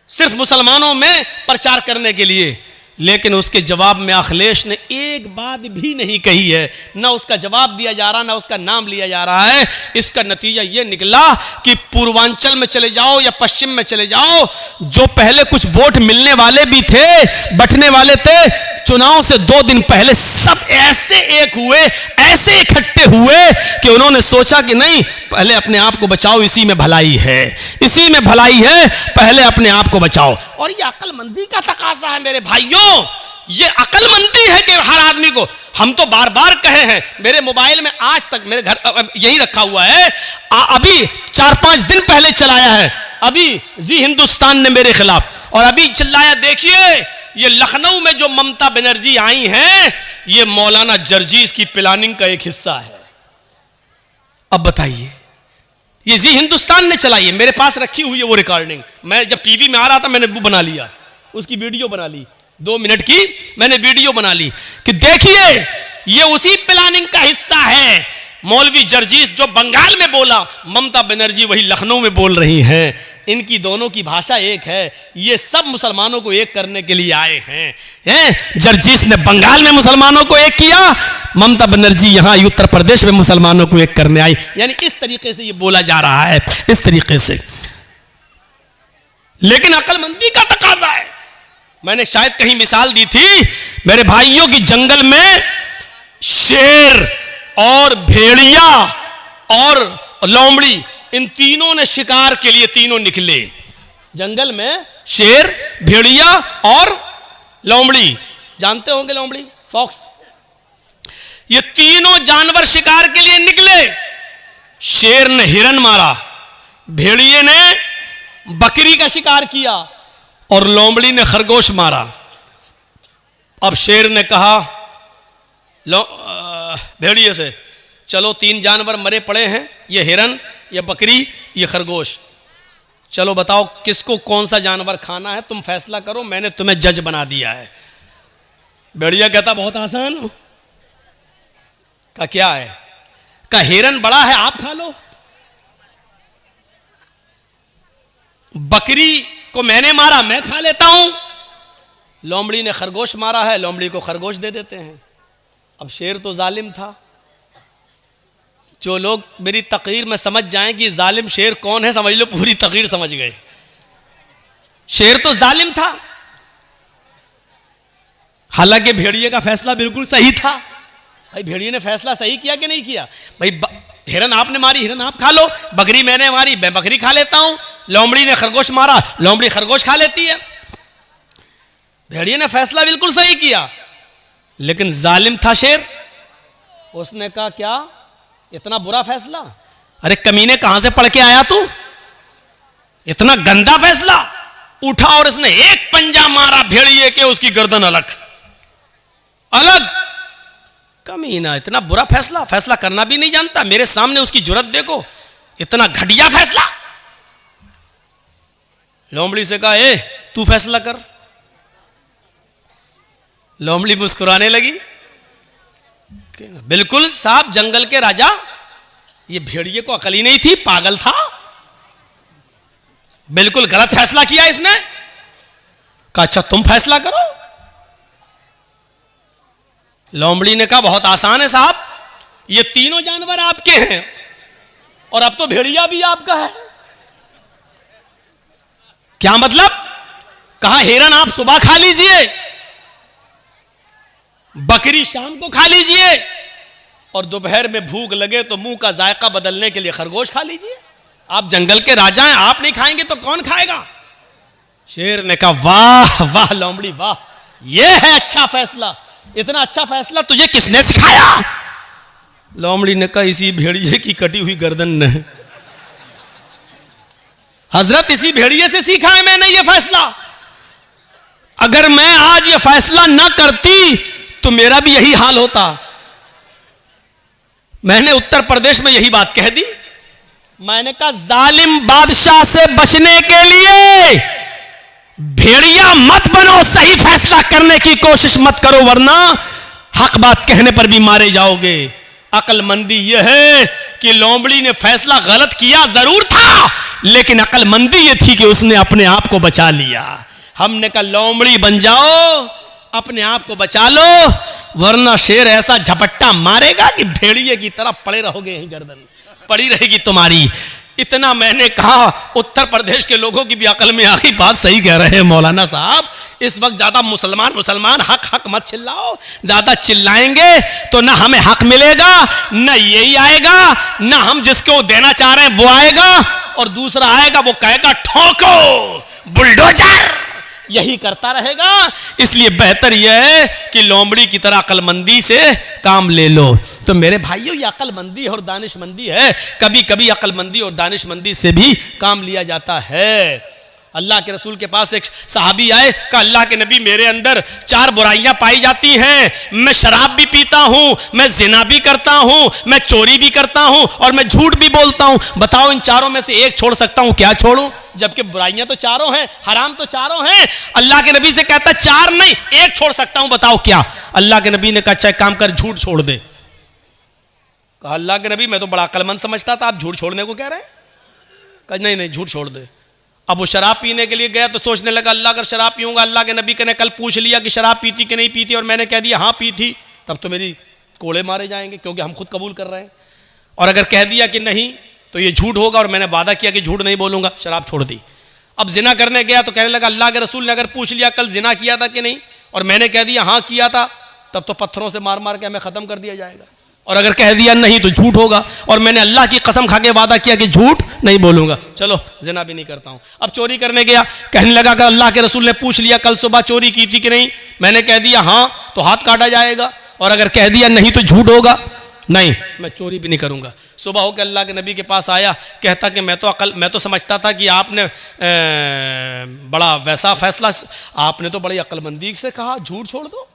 सिर्फ मुसलमानों में प्रचार करने के लिए। लेकिन उसके जवाब में अखिलेश ने एक बात भी नहीं कही है, ना उसका जवाब दिया जा रहा, ना उसका नाम लिया जा रहा है। इसका नतीजा यह निकला कि पूर्वांचल में चले जाओ या पश्चिम में चले जाओ, जो पहले कुछ वोट मिलने वाले भी थे, बंटने वाले थे, चुनाव से 2 दिन पहले सब ऐसे एक हुए, ऐसे इकट्ठे हुए कि उन्होंने सोचा कि नहीं, पहले अपने आप को बचाओ, इसी में भलाई है, इसी में भलाई है, पहले अपने आप को बचाओ। और ये अक्लमंदी का तकाजा है मेरे भाइयों, ये अक्लमंदी है कि हर आदमी को, हम तो बार बार कहे हैं, मेरे मोबाइल में आज तक मेरे घर यही रखा हुआ है, अभी 4-5 दिन पहले चलाया है, अभी जी हिंदुस्तान ने मेरे खिलाफ, और अभी चिल्लाया, देखिए ये लखनऊ में जो ममता बनर्जी आई हैं, ये मौलाना जर्जीस की प्लानिंग का एक हिस्सा है। अब बताइए, ये जी हिंदुस्तान ने चलाई है, मेरे पास रखी हुई है वो रिकॉर्डिंग। मैं जब टीवी में आ रहा था मैंने वो बना लिया, उसकी वीडियो बना ली, 2 मिनट की मैंने वीडियो बना ली कि देखिए ये उसी प्लानिंग का हिस्सा है। मौलवी जर्जीस जो बंगाल में बोला, ममता बनर्जी वही लखनऊ में बोल रही हैं। इनकी दोनों की भाषा एक है, ये सब मुसलमानों को एक करने के लिए आए हैं। जर्जीस ने बंगाल में मुसलमानों को एक किया, ममता बनर्जी यहां उत्तर प्रदेश में मुसलमानों को एक करने आई। यानी इस तरीके से ये बोला जा रहा है, इस तरीके से। लेकिन अक्लमंदी का तकाजा है। मैंने शायद कहीं मिसाल दी थी मेरे भाइयों की, जंगल में शेर और भेड़िया और लोमड़ी, इन तीनों ने शिकार के लिए तीनों निकले। जंगल में शेर, भेड़िया और लोमड़ी, जानते होंगे लोमड़ी, फॉक्स, ये तीनों जानवर शिकार के लिए निकले। शेर ने हिरन मारा, भेड़िए ने बकरी का शिकार किया और लोमड़ी ने खरगोश मारा। अब शेर ने कहा भेड़िए से, चलो 3 जानवर मरे पड़े हैं, ये हिरन, ये बकरी, ये खरगोश, चलो बताओ किसको कौन सा जानवर खाना है, तुम फैसला करो, मैंने तुम्हें जज बना दिया है। भेड़िया कहता बहुत आसान। का क्या है? का हिरन बड़ा है, आप खा लो। बकरी को मैंने मारा, मैं खा लेता हूं। लोमड़ी ने खरगोश मारा है, लोमड़ी को खरगोश दे देते हैं। अब शेर तो जालिम था। जो लोग मेरी तकरीर में समझ जाएं कि जालिम शेर कौन है, समझ लो पूरी तकरीर समझ गए। शेर तो जालिम था, हालांकि भेड़िए का फैसला बिल्कुल सही था। भाई भेड़िए ने फैसला सही किया कि नहीं किया? भाई हिरन आपने मारी, हिरन आप खा लो, बकरी मैंने मारी, मैं बकरी खा लेता हूं, लोमड़ी ने खरगोश मारा, लोमड़ी खरगोश खा लेती है। भेड़िए ने फैसला बिल्कुल सही किया, लेकिन जालिम था शेर। उसने कहा क्या इतना बुरा फैसला? अरे कमीने कहां से पढ़ के आया तू, इतना गंदा फैसला? उठा और इसने एक पंजा मारा भेड़िए के, उसकी गर्दन अलग अलग। कमीना इतना बुरा फैसला, फैसला करना भी नहीं जानता, मेरे सामने उसकी जुर्रत देखो, इतना घटिया फैसला। लोमड़ी से कहा ए तू फैसला कर। लोमड़ी मुस्कुराने लगी, बिल्कुल साहब जंगल के राजा, ये भेड़िए को अकल ही नहीं थी, पागल था, बिल्कुल गलत फैसला किया इसने। कहा अच्छा तुम फैसला करो। लोमड़ी ने कहा बहुत आसान है साहब, ये तीनों जानवर आपके हैं और अब तो भेड़िया भी आपका है। क्या मतलब? कहा हिरन आप सुबह खा लीजिए, बकरी शाम को खा लीजिए, और दोपहर में भूख लगे तो मुंह का जायका बदलने के लिए खरगोश खा लीजिए। आप जंगल के राजा हैं, आप नहीं खाएंगे तो कौन खाएगा? शेर ने कहा वाह वाह लोमड़ी वाह, यह है अच्छा फैसला। इतना अच्छा फैसला तुझे किसने सिखाया? लोमड़ी ने कहा इसी भेड़िए की कटी हुई गर्दन ने। हजरत इसी भेड़िए से सीखा है मैंने ये फैसला। अगर मैं आज ये फैसला ना करती तो मेरा भी यही हाल होता। मैंने उत्तर प्रदेश में यही बात कह दी। मैंने कहा जालिम बादशाह से बचने के लिए भेड़िया मत बनो, सही फैसला करने की कोशिश मत करो, वरना हक बात कहने पर भी मारे जाओगे। अक्लमंदी यह है कि लोमड़ी ने फैसला गलत किया जरूर था, लेकिन अक्लमंदी यह थी कि उसने अपने आप को बचा लिया। हमने कहा लोमड़ी बन जाओ, अपने आप को बचा लो, वरना शेर ऐसा झपट्टा मारेगा कि भेड़िए की तरह पड़े रहोगे, यही गर्दन पड़ी रहेगी तुम्हारी। इतना मैंने कहा, उत्तर प्रदेश के लोगों की भी अकल में आ गई, बात सही कह रहे हैं मौलाना साहब। इस वक्त ज्यादा मुसलमान हक हक मत चिल्लाओ, ज्यादा चिल्लाएंगे तो ना हमें हक मिलेगा, ना यही आएगा, ना हम जिसको देना चाह रहे हैं वो आएगा, और दूसरा आएगा वो कहेगा ठोको बुलडोजर, यही करता रहेगा। इसलिए बेहतर यह है कि लोमड़ी की तरह अक्लमंदी से काम ले लो। तो मेरे भाइयों, ये अक्लमंदी और दानिशमंदी है। कभी कभी अक्लमंदी और दानिशमंदी से भी काम लिया जाता है। अल्लाह के रसूल के पास एक सहाबी आए, कहा अल्लाह के नबी मेरे अंदर 4 बुराइयां पाई जाती हैं। मैं शराब भी पीता हूं, मैं जिना भी करता हूं, मैं चोरी भी करता हूं और मैं झूठ भी बोलता हूं। बताओ इन चारों में से एक छोड़ सकता हूं, क्या छोड़ूं? जबकि बुराइयां तो चारों हैं, हराम तो चारों हैं। अल्लाह के नबी से कहता 4 नहीं, 1 छोड़ सकता हूं, बताओ क्या? अल्लाह के नबी ने कहा अच्छा काम कर, झूठ छोड़ दे। कहा अल्लाह के नबी मैं तो बड़ा अक्लमंद समझता था, आप झूठ छोड़ने को कह रहे हैं? कहा नहीं नहीं झूठ छोड़ दे। अब वो शराब पीने के लिए गया तो सोचने लगा अल्लाह अगर शराब पीऊंगा, अल्लाह के नबी ने कल पूछ लिया कि शराब पीती कि नहीं पीती और मैंने कह दिया हाँ पी थी, तब तो मेरी कोड़े मारे जाएंगे, क्योंकि हम खुद कबूल कर रहे हैं। और अगर कह दिया कि नहीं तो ये झूठ होगा, और मैंने वादा किया कि झूठ नहीं बोलूंगा, शराब छोड़ दी। अब जिना करने गया तो कहने लगा अल्लाह के रसूल ने अगर पूछ लिया कल जिना किया था कि नहीं, और मैंने कह दिया हाँ किया था, तब तो पत्थरों से मार मार के हमें खत्म कर दिया जाएगा। और अगर कह दिया नहीं तो झूठ होगा, और मैंने अल्लाह की कसम खा के वादा किया कि झूठ नहीं बोलूंगा, चलो जिना भी नहीं करता हूं। अब चोरी करने गया, कहने लगा कि अल्लाह के रसूल ने पूछ लिया कल सुबह चोरी की थी कि नहीं, मैंने कह दिया हाँ तो हाथ काटा जाएगा, और अगर कह दिया नहीं तो झूठ होगा, नहीं मैं चोरी भी नहीं करूंगा। सुबह होकर अल्लाह के नबी के पास आया, कहता कि मैं तो समझता था कि आपने बड़ा वैसा फैसला, आपने तो बड़ी अक्लमंदी से कहा झूठ छोड़ दो,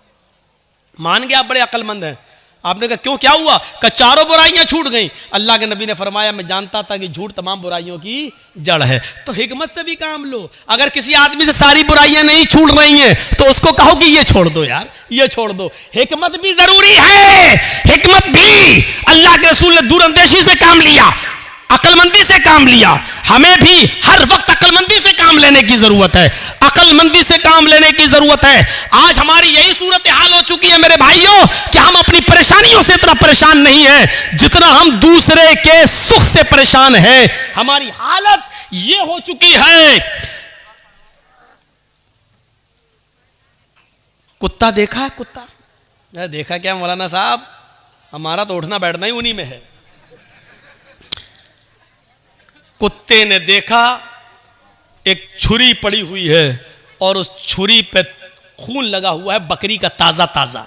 मान गया आप बड़े अक्लमंद हैं। आपने कहा क्यों क्या हुआ? कहा 4 बुराइयां छूट गई। अल्लाह के नबी ने फरमाया मैं जानता था कि झूठ तमाम बुराइयों की जड़ है। तो हिकमत से भी काम लो। अगर किसी आदमी से सारी बुराइयां नहीं छूट रही हैं तो उसको कहो कि ये छोड़ दो यार, ये छोड़ दो। हिकमत भी जरूरी है, हिकमत भी। अल्लाह के रसूल ने दूरअंदेशी से काम लिया, अक्लमंदी से काम लिया। हमें भी हर वक्त अक्लमंदी से काम लेने की जरूरत है, अक्लमंदी से काम लेने की जरूरत है। आज हमारी यही सूरत हाल हो चुकी है मेरे भाइयों कि हम अपनी परेशानियों से इतना परेशान नहीं है जितना हम दूसरे के सुख से परेशान हैं। हमारी हालत ये हो चुकी है। कुत्ता देखा है? कुत्ता देखा क्या मौलाना साहब? हमारा तो उठना बैठना ही उन्हीं में है। कुत्ते ने देखा एक छुरी पड़ी हुई है और उस छुरी पे खून लगा हुआ है बकरी का ताजा ताजा,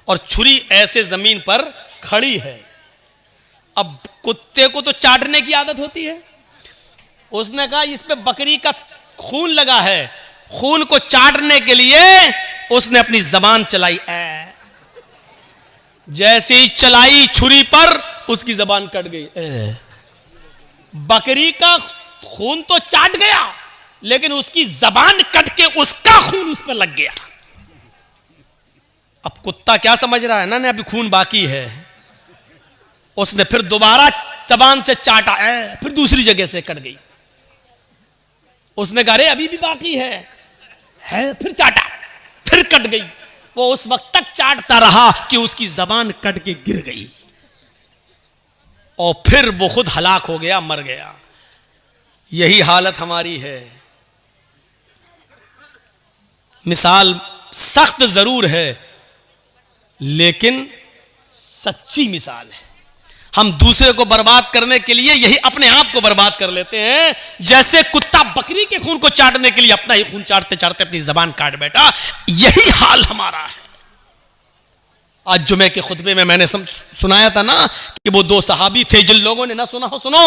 और छुरी ऐसे जमीन पर खड़ी है। अब कुत्ते को तो चाटने की आदत होती है, उसने कहा इस पे बकरी का खून लगा है, खून को चाटने के लिए उसने अपनी जबान चलाई। जैसे ही चलाई छुरी पर उसकी जबान कट गई। बकरी का खून तो चाट गया लेकिन उसकी जबान कट के उसका खून उस पर लग गया। अब कुत्ता क्या समझ रहा है ना, अभी खून बाकी है। उसने फिर दोबारा जबान से चाटा, फिर दूसरी जगह से कट गई। उसने कहा अरे अभी भी बाकी है, फिर चाटा, फिर कट गई। वो उस वक्त तक चाटता रहा कि उसकी जबान कट के गिर गई। और फिर वो खुद हलाक हो गया, मर गया। यही हालत हमारी है। मिसाल सख्त जरूर है लेकिन सच्ची मिसाल है। हम दूसरे को बर्बाद करने के लिए यही अपने आप को बर्बाद कर लेते हैं, जैसे कुत्ता बकरी के खून को चाटने के लिए अपना ही खून चाटते चाटते अपनी जबान काट बैठा। यही हाल हमारा है। आज जुमे के खुतबे में मैंने सुनाया था ना कि वो दो सहाबी थे, जिन लोगों ने ना सुना हो सुनो,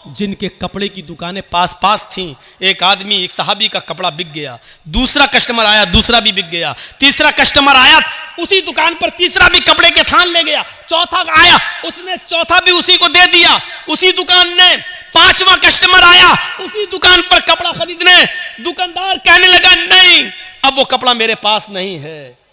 जिनके कपड़े की दुकानें पास पास थीं। एक आदमी, एक सहाबी का कपड़ा बिक गया, दूसरा कस्टमर आया, दूसरा भी बिक गया, तीसरा कस्टमर आया, उसी दुकान पर तीसरा भी कपड़े के थान ले गया, चौथा आया, उसने चौथा भी उसी को दे दिया, उसी दुकान ने। पांचवा कस्टमर आया, उसी दुकान पर कपड़ा खरीदने। दुकानदार कहने लगा नहीं, अब वो कपड़ा मेरे पास नहीं है,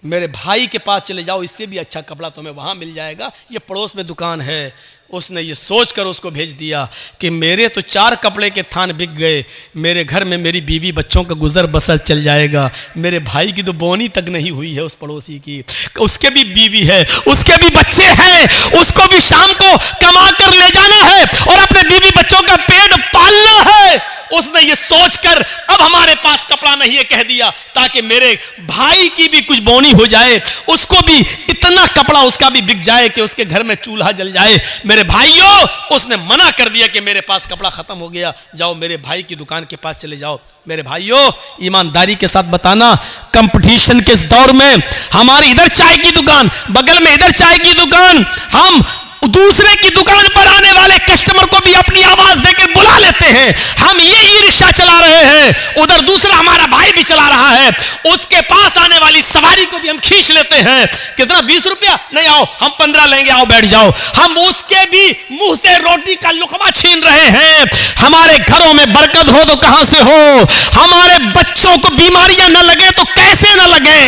मेरे भाई के पास चले जाओ, इससे भी अच्छा कपड़ा तुम्हें वहां मिल जाएगा, ये पड़ोस में दुकान है। उसने ये सोचकर उसको भेज दिया कि मेरे तो 4 कपड़े के थान बिक गए, मेरे घर में मेरी बीवी बच्चों का गुजर बसर चल जाएगा। मेरे भाई की तो बोनी तक नहीं हुई है, उस पड़ोसी की, उसके भी बीवी है, उसके भी बच्चे हैं, उसको भी शाम को कमा कर ले जाना है और अपने बीवी बच्चों का पेट पालना है। उसने ये सोचकर अब हमारे पास कपड़ा नहीं है कह दिया, ताकि मेरे भाई की भी कुछ बोनी हो जाए, उसको भी इतना कपड़ा उसका भी बिक जाए कि उसके घर में चूल्हा जल जाए। मेरे भाइयों, उसने मना कर दिया कि मेरे पास कपड़ा खत्म हो गया, जाओ मेरे भाई की दुकान के पास चले जाओ। मेरे भाइयों, ईमानदारी के साथ बताना, कंपटीशन के इस दौर में हमारी इधर चाय की दुकान, बगल में इधर चाय की दुकान, हम दूसरे की दुकान पर आने वाले कस्टमर को भी अपनी आवाज देकर बुला लेते हैं। हम ये ई रिक्शा चला रहे हैं, उधर दूसरा हमारा भाई भी चला रहा है, उसके पास आने वाली सवारी को भी हम खींच लेते हैं। कितना? 20 रुपया? नहीं, आओ हम 15 लेंगे, आओ बैठ जाओ। हम उसके भी मुंह से रोटी का लुकमा छीन रहे हैं। हमारे घरों में बरकत हो तो कहां से हो? हमारे बच्चों को बीमारियां न लगे तो कैसे न लगे?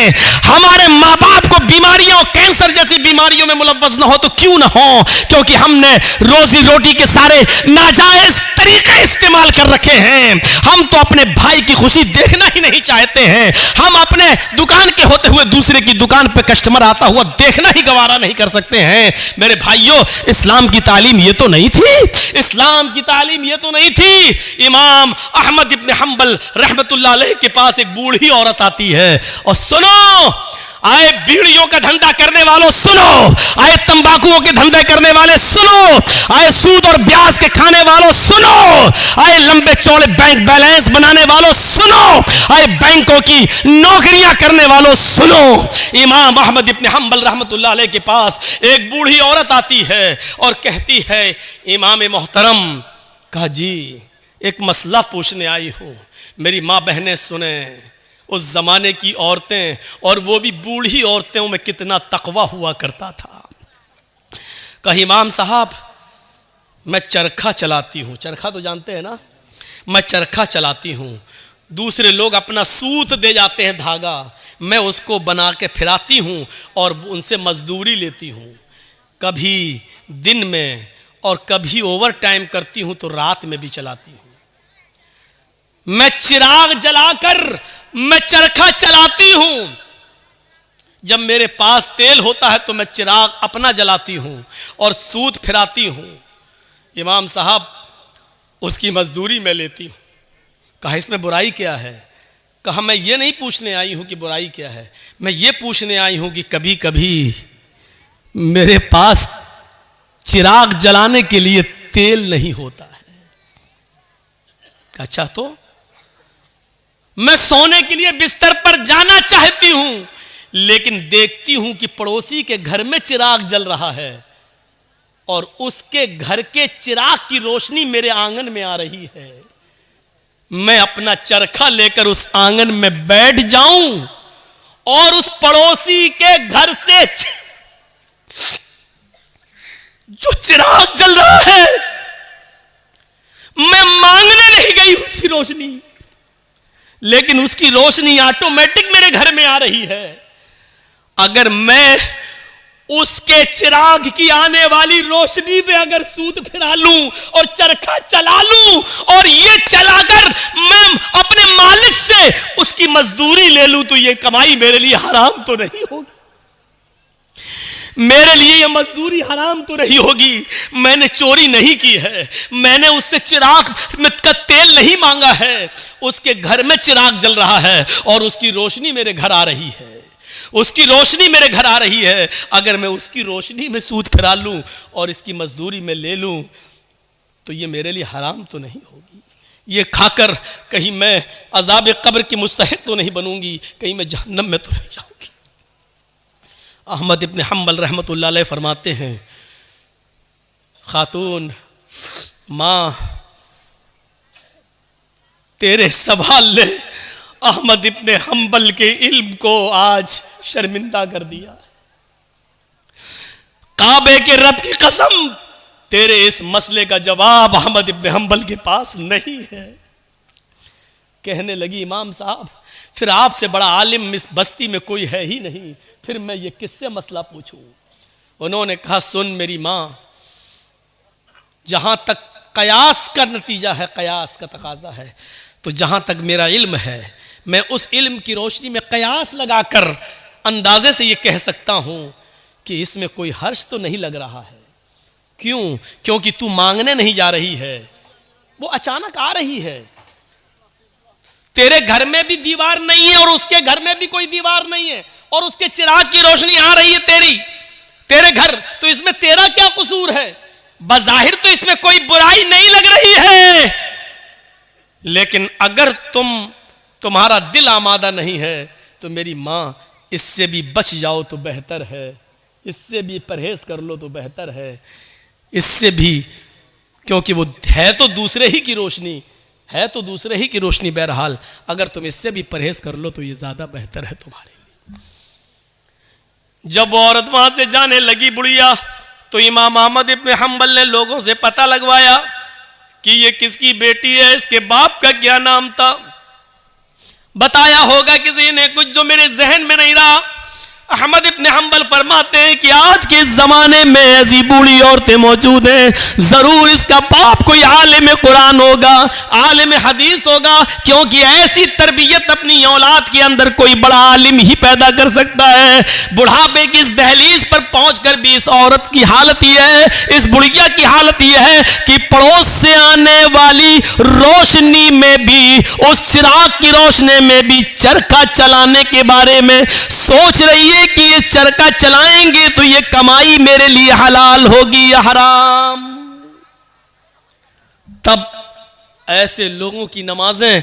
हमारे माँ बाप को बीमारियां और कैंसर जैसी बीमारियों में मुलव्वस न हो तो क्यों न हो? क्योंकि हमने रोजी रोटी के सारे नाजायज तरीके इस्तेमाल कर रखे हैं। हम तो अपने भाई की खुशी देखना ही नहीं चाहते हैं। हम अपने दुकान के होते हुए दूसरे की दुकान पे कस्टमर आता हुआ देखना ही गवारा नहीं कर सकते हैं। मेरे भाइयों, इस्लाम की तालीम ये तो नहीं थी, इस्लाम की तालीम ये तो नहीं थी। इमाम अहमद इब्न हंबल रहमतुल्लाह अलैह के पास एक बूढ़ी औरत आती है और सुनो, आए बीड़ियों का धंधा करने वालों सुनो, आए तंबाकुओं के धंधे करने वाले सुनो, आए सूद और ब्याज के खाने वालों सुनो, आए लंबे चौड़े बैंक बैलेंस बनाने वालों सुनो, आए बैंकों की नौकरियां करने वालों सुनो। इमाम अहमद इब्न हंबल रहमतुल्लाह अलैह के पास एक बूढ़ी औरत आती है और कहती है, इमाम मोहतरम, कहा जी एक मसला पूछने आई हूं, मेरी माँ बहनें सुने। उस जमाने की औरतें, और वो भी बूढ़ी औरतों में कितना तकवा हुआ करता था। कहा इमाम साहब, मैं चरखा चलाती हूँ। चरखा तो जानते हैं ना? मैं चरखा चलाती हूँ, दूसरे लोग अपना सूत दे जाते हैं धागा, मैं उसको बना के फिराती हूँ और उनसे मजदूरी लेती हूँ। कभी दिन में और कभी ओवर टाइम करती हूँ तो रात में भी चलाती हूँ। मैं चिराग जलाकर मैं चरखा चलाती हूं। जब मेरे पास तेल होता है तो मैं चिराग अपना जलाती हूं और सूत फिराती हूं। इमाम साहब, उसकी मजदूरी मैं लेती हूं। कहा इसमें बुराई क्या है? कहा मैं ये नहीं पूछने आई हूं कि बुराई क्या है, मैं ये पूछने आई हूं कि कभी कभी मेरे पास चिराग जलाने के लिए तेल नहीं होता है। अच्छा, तो मैं सोने के लिए बिस्तर पर जाना चाहती हूं, लेकिन देखती हूं कि पड़ोसी के घर में चिराग जल रहा है और उसके घर के चिराग की रोशनी मेरे आंगन में आ रही है। मैं अपना चरखा लेकर उस आंगन में बैठ जाऊं और उस पड़ोसी के घर से जो चिराग जल रहा है, मैं मांगने नहीं गई उसकी रोशनी, लेकिन उसकी रोशनी ऑटोमेटिक मेरे घर में आ रही है। अगर मैं उसके चिराग की आने वाली रोशनी में अगर सूत फिरा लूं और चरखा चला लूं और ये चलाकर मैं अपने मालिक से उसकी मजदूरी ले लूं, तो ये कमाई मेरे लिए हराम तो नहीं होगी? मेरे लिए ये मजदूरी हराम तो नहीं होगी, मैंने चोरी नहीं की है, मैंने उससे चिराग का तेल नहीं मांगा है, उसके घर में चिराग जल रहा है और उसकी रोशनी मेरे घर आ रही है, उसकी रोशनी मेरे घर आ रही है। अगर मैं उसकी रोशनी में सूद फिरा लूं और इसकी मजदूरी में ले लूं तो ये मेरे लिए हराम तो नहीं होगी। ये खाकर कहीं मैं अजाब कब्र की मुस्तहिक तो नहीं बनूंगी, कहीं मैं जहन्नम में तो नहीं जाऊंगी। अहमद इब्न हम्बल रहमतुल्लाह अलैह फरमाते हैं, खातून माँ तेरे सवाल ने अहमद इब्न हम्बल के इल्म को आज शर्मिंदा कर दिया। काबे के रब की कसम, तेरे इस मसले का जवाब अहमद इब्न हम्बल के पास नहीं है। कहने लगी, इमाम साहब फिर आपसे बड़ा आलिम इस बस्ती में कोई है ही नहीं, फिर मैं ये किससे मसला पूछूं। उन्होंने कहा, सुन मेरी माँ, जहां तक कयास का नतीजा है, कयास का तकाजा है, तो जहां तक मेरा इल्म है मैं उस इल्म की रोशनी में कयास लगाकर अंदाजे से ये कह सकता हूं कि इसमें कोई हर्ष तो नहीं लग रहा है। क्यों? क्योंकि तू मांगने नहीं जा रही है, वो अचानक आ रही है। तेरे घर में भी दीवार नहीं है और उसके घर में भी कोई दीवार नहीं है और उसके चिराग की रोशनी आ रही है तेरे घर, तो इसमें तेरा क्या कसूर है? बज़ाहिर तो इसमें कोई बुराई नहीं लग रही है, लेकिन अगर तुम्हारा दिल आमादा नहीं है तो मेरी मां इससे भी बच जाओ तो बेहतर है, इससे भी परहेज कर लो तो बेहतर है, इससे भी, क्योंकि वो है तो दूसरे ही की रोशनी, है तो दूसरे ही की रोशनी। बहरहाल अगर तुम इससे भी परहेज कर लो तो ये ज्यादा बेहतर है तुम्हारे लिए। जब वो औरत वहां से जाने लगी बुढ़िया, तो इमाम अहमद इब्न हम्बल ने लोगों से पता लगवाया कि ये किसकी बेटी है, इसके बाप का क्या नाम था। बताया होगा किसी ने कुछ जो मेरे जहन में नहीं रहा। अहमद इब्न हम्बल फरमाते हैं कि आज के जमाने में ऐसी बूढ़ी औरतें मौजूद हैं, जरूर इसका बाप कोई आलिम कुरान होगा, आलिम हदीस होगा, क्योंकि ऐसी तरबियत अपनी औलाद के अंदर कोई बड़ा आलिम ही पैदा कर सकता है। बुढ़ापे की इस दहलीज पर पहुंचकर भी इस औरत की हालत यह है, इस बुढ़िया की हालत यह है कि पड़ोस से आने वाली रोशनी में भी, उस चिराग की रोशनी में भी चरखा चलाने के बारे में सोच रही है कि ये चरखा चलाएंगे तो ये कमाई मेरे लिए हलाल होगी या हराम। तब ऐसे लोगों की नमाजें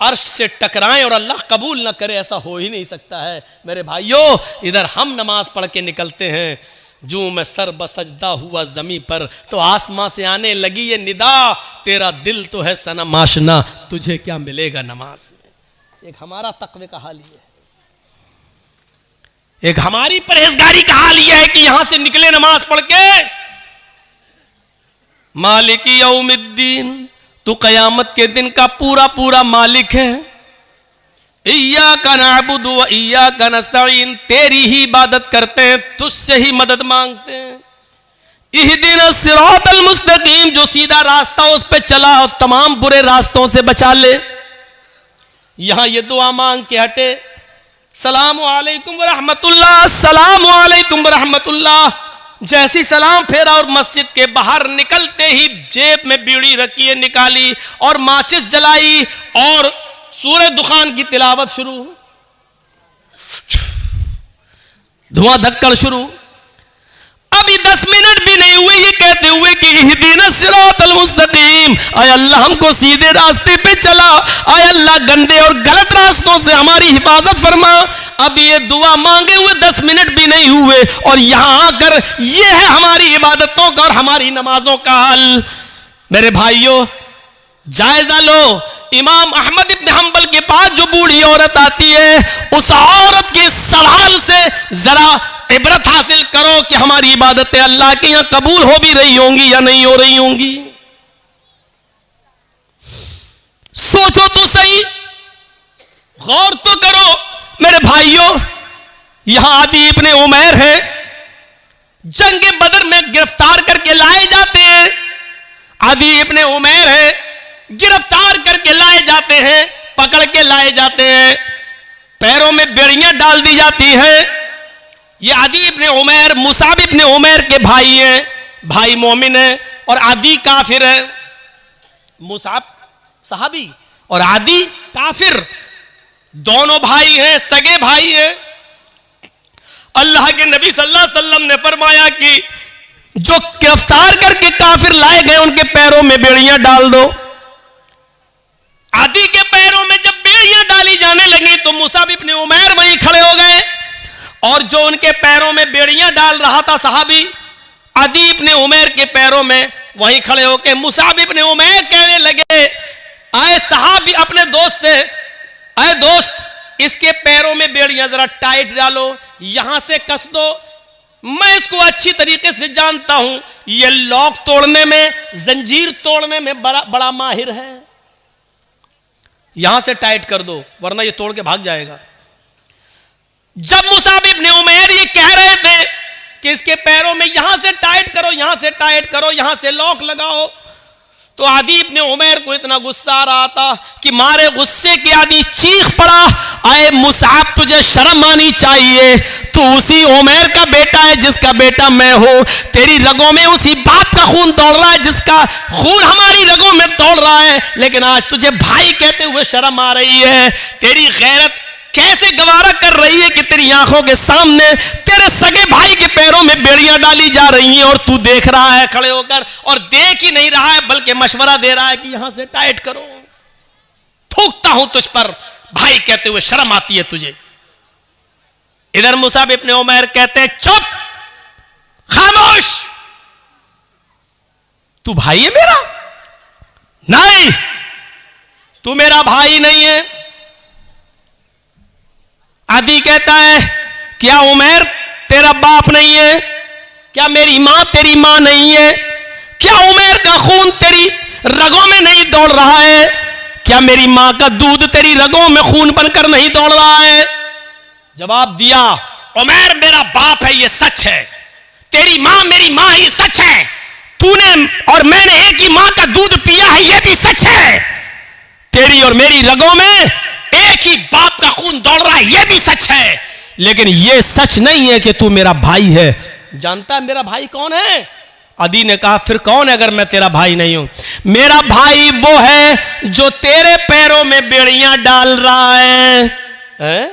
अर्श से टकराएं और अल्लाह कबूल ना करे, ऐसा हो ही नहीं सकता है। मेरे भाइयों, इधर हम नमाज पढ़ के निकलते हैं, जो मैं सर बसजदा हुआ जमी पर तो आसमां से आने लगी ये निदा, तेरा दिल तो है सनम आशना, तुझे क्या मिलेगा नमाज में। एक हमारा तकवे का हाल ये है, एक हमारी परहेजगारी का हाल यह है कि यहां से निकले नमाज पढ़ के, मालिकी यौमिद्दीन, तू कयामत के दिन का पूरा पूरा मालिक है। इय्याका नअबुदु व इय्याका नस्तईन, तेरी ही इबादत करते हैं, तुझसे ही मदद मांगते हैं। इहदिनस सिरातल मुस्तकीम, जो सीधा रास्ता उस पे चला और तमाम बुरे रास्तों से बचा ले। यहां ये दुआ मांग के हटे, सलाम अलैकुम व रहमतुल्लाह, सलाम अलैकुम व रहमतुल्लाह, जैसी सलाम फेरा और मस्जिद के बाहर निकलते ही जेब में बीड़ी रखी है निकाली और माचिस जलाई और सूरह दुखान की तिलावत शुरू, धुआं धक्कड़ शुरू। अभी 10 मिनट भी नहीं हुए ये कहते हुए कि इहदिनस सिरातल मुस्तकीम, आय अल्लाह हमको सीधे रास्ते पे चला, आय अल्लाह गंदे और गलत रास्तों से हमारी हिफाजत फरमा। अब ये दुआ मांगे हुए 10 मिनट भी नहीं हुए और यहां आकर ये है हमारी इबादतों का और हमारी नमाजों का हाल। मेरे भाइयों, जायजा लो, इमाम अहमद इब्न हम्बल के पास जो बूढ़ी औरत आती है, उस औरत के सवाल से जरा इबरत हासिल करो कि हमारी इबादतें अल्लाह के यहां कबूल हो भी रही होंगी या नहीं हो रही होंगी। सोचो तो सही, गौर तो करो। मेरे भाइयों, यहां आदि इब्ने उमैर है, जंग बदर में गिरफ्तार करके लाए जाते हैं। आदि इब्ने उमैर है, गिरफ्तार करके लाए जाते हैं, पकड़ के लाए जाते हैं, पैरों में बेड़ियां डाल दी जाती हैं, ये आदी इब्ने उमैर मुसाब इब्ने उमैर के भाई हैं, भाई मोमिन है और आदी काफिर है। मुसाब सहाबी और आदी काफिर, दोनों भाई हैं, सगे भाई हैं। अल्लाह के नबी सल्लल्लाहु अलैहि वसल्लम ने फरमाया कि जो गिरफ्तार करके काफिर लाए गए उनके पैरों में बेड़ियां डाल दो। आदी के पैरों में जब बेड़ियां डाली जाने लगी तो मुसाब इब्ने उमैर वहीं खड़े हो गए और जो उनके पैरों में बेड़ियां डाल रहा था सहाबी आदी इब्ने उमैर के पैरों में वहीं खड़े होकर मुसाब इब्ने उमैर कहने लगे, आए सहाबी अपने दोस्त से, आए दोस्त इसके पैरों में बेड़ियां जरा टाइट डालो, यहां से कस दो, मैं इसको अच्छी तरीके से जानता हूं, ये लॉक तोड़ने में, जंजीर तोड़ने में बड़ा माहिर है, यहां से टाइट कर दो वरना ये तोड़ के भाग जाएगा। जब मुसाब इब्ने उमैर ये कह रहे थे कि इसके पैरों में यहां से टाइट करो, यहां से टाइट करो, यहां से लॉक लगाओ, तो आदी इब्ने उमैर को इतना गुस्सा आ रहा था कि मारे गुस्से के आदी चीख पड़ा, आए मुसाब तुझे शर्म आनी चाहिए, तू उसी उमैर का बेटा है जिसका बेटा मैं हूं, तेरी रगों में उसी बाप का खून दौड़ रहा है जिसका खून हमारी रगों में दौड़ रहा है, लेकिन आज तुझे भाई कहते हुए शर्म आ रही है। तेरी गैरत कैसे गवारा कर रही है कि तेरी आंखों के सामने तेरे सगे भाई के पैरों में बेड़ियां डाली जा रही हैं और तू देख रहा है खड़े होकर, और देख ही नहीं रहा है बल्कि मशवरा दे रहा है कि यहां से टाइट करो। थूकता हूं तुझ पर भाई कहते हुए शर्म आती है तुझे। इधर मुसाब इब्ने उमैर कहते हैं चुप, खामोश, तू भाई है मेरा? नहीं, तू मेरा भाई नहीं है। आदी कहता है क्या उमैर तेरा बाप नहीं है? क्या मेरी मां तेरी मां नहीं है? क्या उमैर का खून तेरी रगों में नहीं दौड़ रहा है? क्या मेरी मां का दूध तेरी रगों में खून बनकर नहीं दौड़ रहा है? जवाब दिया, उमैर मेरा बाप है, ये सच है, तेरी मां मेरी मां ही सच है, तूने और मैंने एक ही मां का दूध पिया है, ये भी सच है, तेरी और मेरी रगों में एक ही बाप का खून दौड़ रहा है, यह भी सच है, लेकिन यह सच नहीं है कि तू मेरा भाई है। जानता है मेरा भाई कौन है? आदी ने कहा फिर कौन है अगर मैं तेरा भाई नहीं हूं? मेरा भाई वो है जो तेरे पैरों में बेड़ियां डाल रहा है?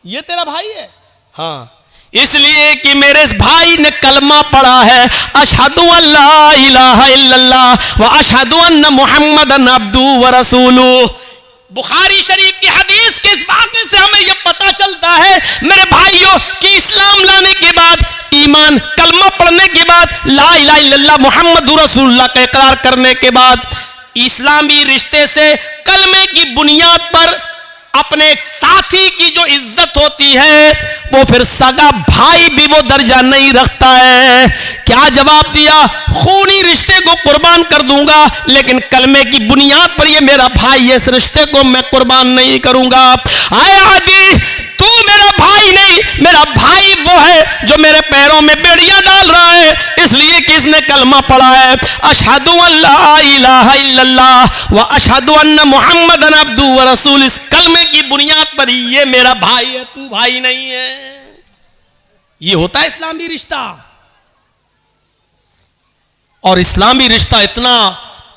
ये तेरा भाई है? हाँ, इसलिए कि मेरे भाई ने कलमा पढ़ा है, अशहदु अल्ला इलाहा इल्लल्लाह व अशहदु अन्ना मुहम्मदन अब्दुहु व रसूलुहु। बुखारी शरीफ की हदीस के इस वाक़े से हमें यह पता चलता है मेरे भाइयों कि इस्लाम लाने के बाद, ईमान कलमा पढ़ने के बाद, ला इलाहा इल्लल्लाह मुहम्मदुर रसूलुल्लाह का इकरार करने के बाद, इस्लामी रिश्ते से कलमे की बुनियाद पर अपने साथी की जो इज्जत होती है वो फिर सगा भाई भी वो दर्जा नहीं रखता है। क्या जवाब दिया? खूनी रिश्ते को कुर्बान कर दूंगा लेकिन कलमे की बुनियाद पर ये मेरा भाई है, इस रिश्ते को मैं कुर्बान नहीं करूंगा। आए आदि, तू मेरा भाई नहीं, मेरा भाई वो है जो मेरे पैरों में बेड़ियां डाल रहा है, इसलिए कि इसने कलमा पढ़ा है, अशहदु अल्ला इलाहा इल्लल्लाह व अशहदु अन्ना मुहम्मदन अब्दुहु व रसूलुहु। इस कलमे की बुनियाद पर ये मेरा भाई है, तू भाई नहीं है। ये होता है इस्लामी रिश्ता, और इस्लामी रिश्ता इतना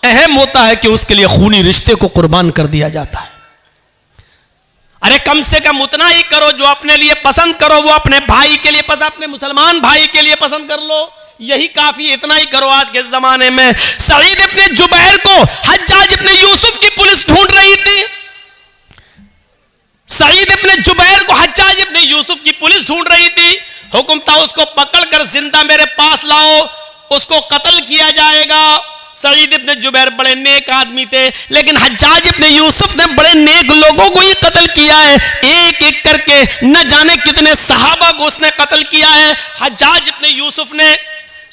अहम होता है कि उसके लिए खूनी रिश्ते को कुर्बान कर दिया जाता है। अरे कम से कम उतना ही करो जो अपने लिए पसंद करो, वो अपने भाई के लिए पसंद, अपने मुसलमान भाई के लिए पसंद कर लो, यही काफी, इतना ही करो। आज के जमाने में सईद इब्ने जुबैर को हज्जाज इब्ने यूसुफ की पुलिस ढूंढ रही थी, सईद इब्ने जुबैर को हज्जाज इब्ने यूसुफ की पुलिस ढूंढ रही थी, हुक्म था उसको पकड़कर जिंदा मेरे पास लाओ, उसको कत्ल किया जाएगा। सईद इब्ने जुबैर बड़े नेक आदमी थे, लेकिन हज्जाज इब्ने यूसुफ ने बड़े नेक लोगों को ही कत्ल किया है, एक एक करके न जाने कितने सहाबा को उसने कत्ल किया है। हज्जाज इब्ने यूसुफ ने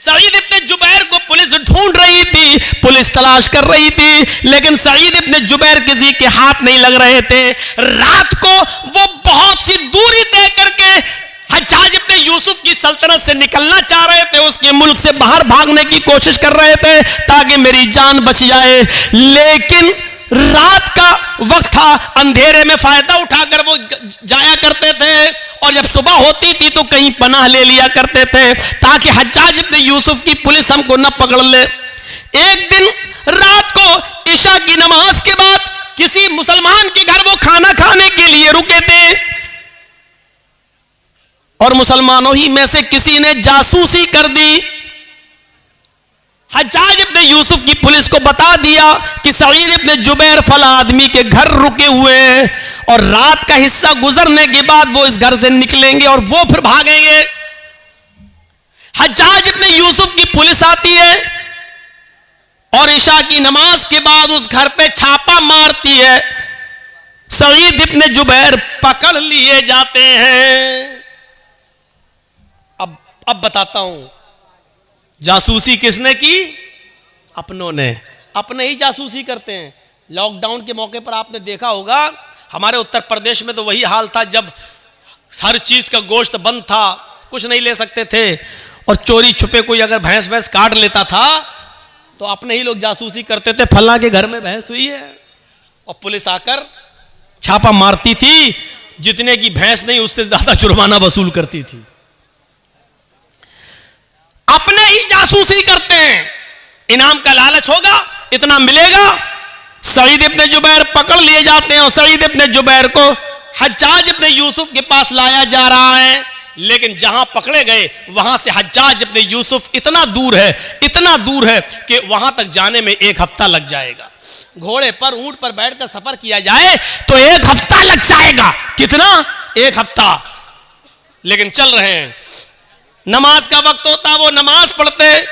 सईद इब्ने जुबैर को पुलिस ढूंढ रही थी, पुलिस तलाश कर रही थी, लेकिन सईद इब्ने जुबैर किसी के हाथ नहीं लग रहे थे। रात को वो बहुत सी दूरी तय करके हज्जाज इब्ने यूसुफ की सल्तनत से निकलना चाह रहे थे, उसके मुल्क से बाहर भागने की कोशिश कर रहे थे ताकि मेरी जान बच जाए, लेकिन रात का वक्त था, अंधेरे में फायदा उठाकर वो जाया करते थे और जब सुबह होती थी तो कहीं पनाह ले लिया करते थे ताकि हज्जाज इब्न यूसुफ की पुलिस हमको न पकड़ ले। एक दिन रात को इशा की नमाज के बाद किसी मुसलमान के घर वो खाना खाने के लिए रुके थे और मुसलमानों ही में से किसी ने जासूसी कर दी। हज्जाज इब्न यूसुफ की पुलिस को बता दिया कि सईद इब्न जुबैर फला आदमी के घर रुके हुए हैं और रात का हिस्सा गुजरने के बाद वो इस घर से निकलेंगे और वो फिर भागेंगे। हज्जाज इब्न यूसुफ की पुलिस आती है और इशा की नमाज के बाद उस घर पे छापा मारती है। सईद इब्न जुबैर पकड़ लिए जाते हैं। अब बताता हूं जासूसी किसने की? अपनों ने। अपने ही जासूसी करते हैं। लॉकडाउन के मौके पर आपने देखा होगा हमारे उत्तर प्रदेश में तो वही हाल था, जब हर चीज का गोश्त बंद था, कुछ नहीं ले सकते थे और चोरी छुपे कोई अगर भैंस काट लेता था तो अपने ही लोग जासूसी करते थे, फला के घर में भैंस हुई है, और पुलिस आकर छापा मारती थी। जितने की भैंस नहीं उससे ज्यादा जुर्माना वसूल करती थी। अपने ही जासूसी करते हैं। इनाम का लालच होगा, इतना मिलेगा। सईद इब्न जुबैर पकड़ लिए जाते हैं और सईद इब्न जुबैर को हज्जाज इब्न यूसुफ के पास लाया जा रहा है, लेकिन जहां पकड़े गए वहां से हज्जाज इब्न यूसुफ इतना दूर है कि वहां तक जाने में 1 हफ्ता लग जाएगा। घोड़े पर, ऊंट पर बैठकर सफर किया जाए तो 1 हफ्ता लग जाएगा। कितना? 1 हफ्ता। लेकिन चल रहे हैं। नमाज का वक्त होता, वो नमाज पढ़ते।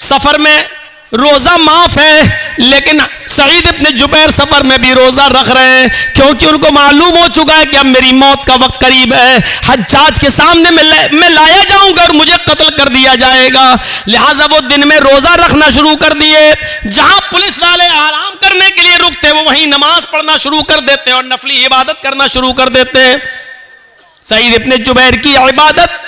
सफर में रोजा माफ है, लेकिन सईद इब्न जुबैर सफर में भी रोजा रख रहे हैं क्योंकि उनको मालूम हो चुका है कि अब मेरी मौत का वक्त करीब है। हज्जाज के सामने मैं लाया जाऊंगा और मुझे कत्ल कर दिया जाएगा। लिहाजा वो दिन में रोजा रखना शुरू कर दिए। जहां पुलिस वाले आराम करने के लिए रुकते वो वहीं नमाज पढ़ना शुरू कर देते और नफली इबादत करना शुरू कर देते। सईद इब्न जुबैर की इबादत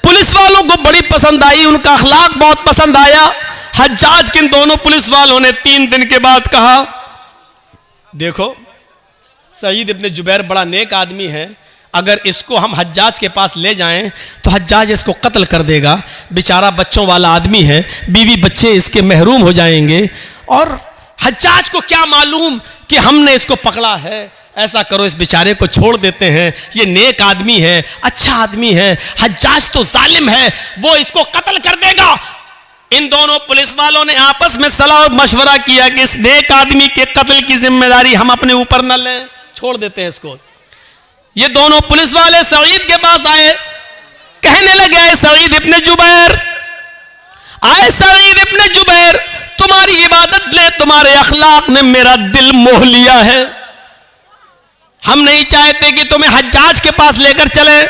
पुलिस वालों को बड़ी पसंद आई, उनका अखलाक बहुत पसंद आया। हज्जाज किन दोनों पुलिस वालों ने 3 दिन के बाद कहा, देखो सईद इब्न जुबैर बड़ा नेक आदमी है, अगर इसको हम हज्जाज के पास ले जाएं तो हज्जाज इसको कत्ल कर देगा। बेचारा बच्चों वाला आदमी है, बीवी बच्चे इसके महरूम हो जाएंगे और हज्जाज को क्या मालूम कि हमने इसको पकड़ा है। ऐसा करो, इस बेचारे को छोड़ देते हैं, ये नेक आदमी है, अच्छा आदमी है। हज्जाज तो जालिम है, वो इसको कत्ल कर देगा। इन दोनों पुलिस वालों ने आपस में सलाह और मशवरा किया कि इस नेक आदमी के कत्ल की जिम्मेदारी हम अपने ऊपर न लें, छोड़ देते हैं इसको। ये दोनों पुलिस वाले सईद के पास आए, कहने लगे, सईद इब्न जुबैर, आए सईद इब्न जुबैर, तुम्हारी इबादत ने, तुम्हारे अखलाक ने मेरा दिल मोह लिया है। हम नहीं चाहते कि तुम्हें हज्जाज के पास लेकर चले,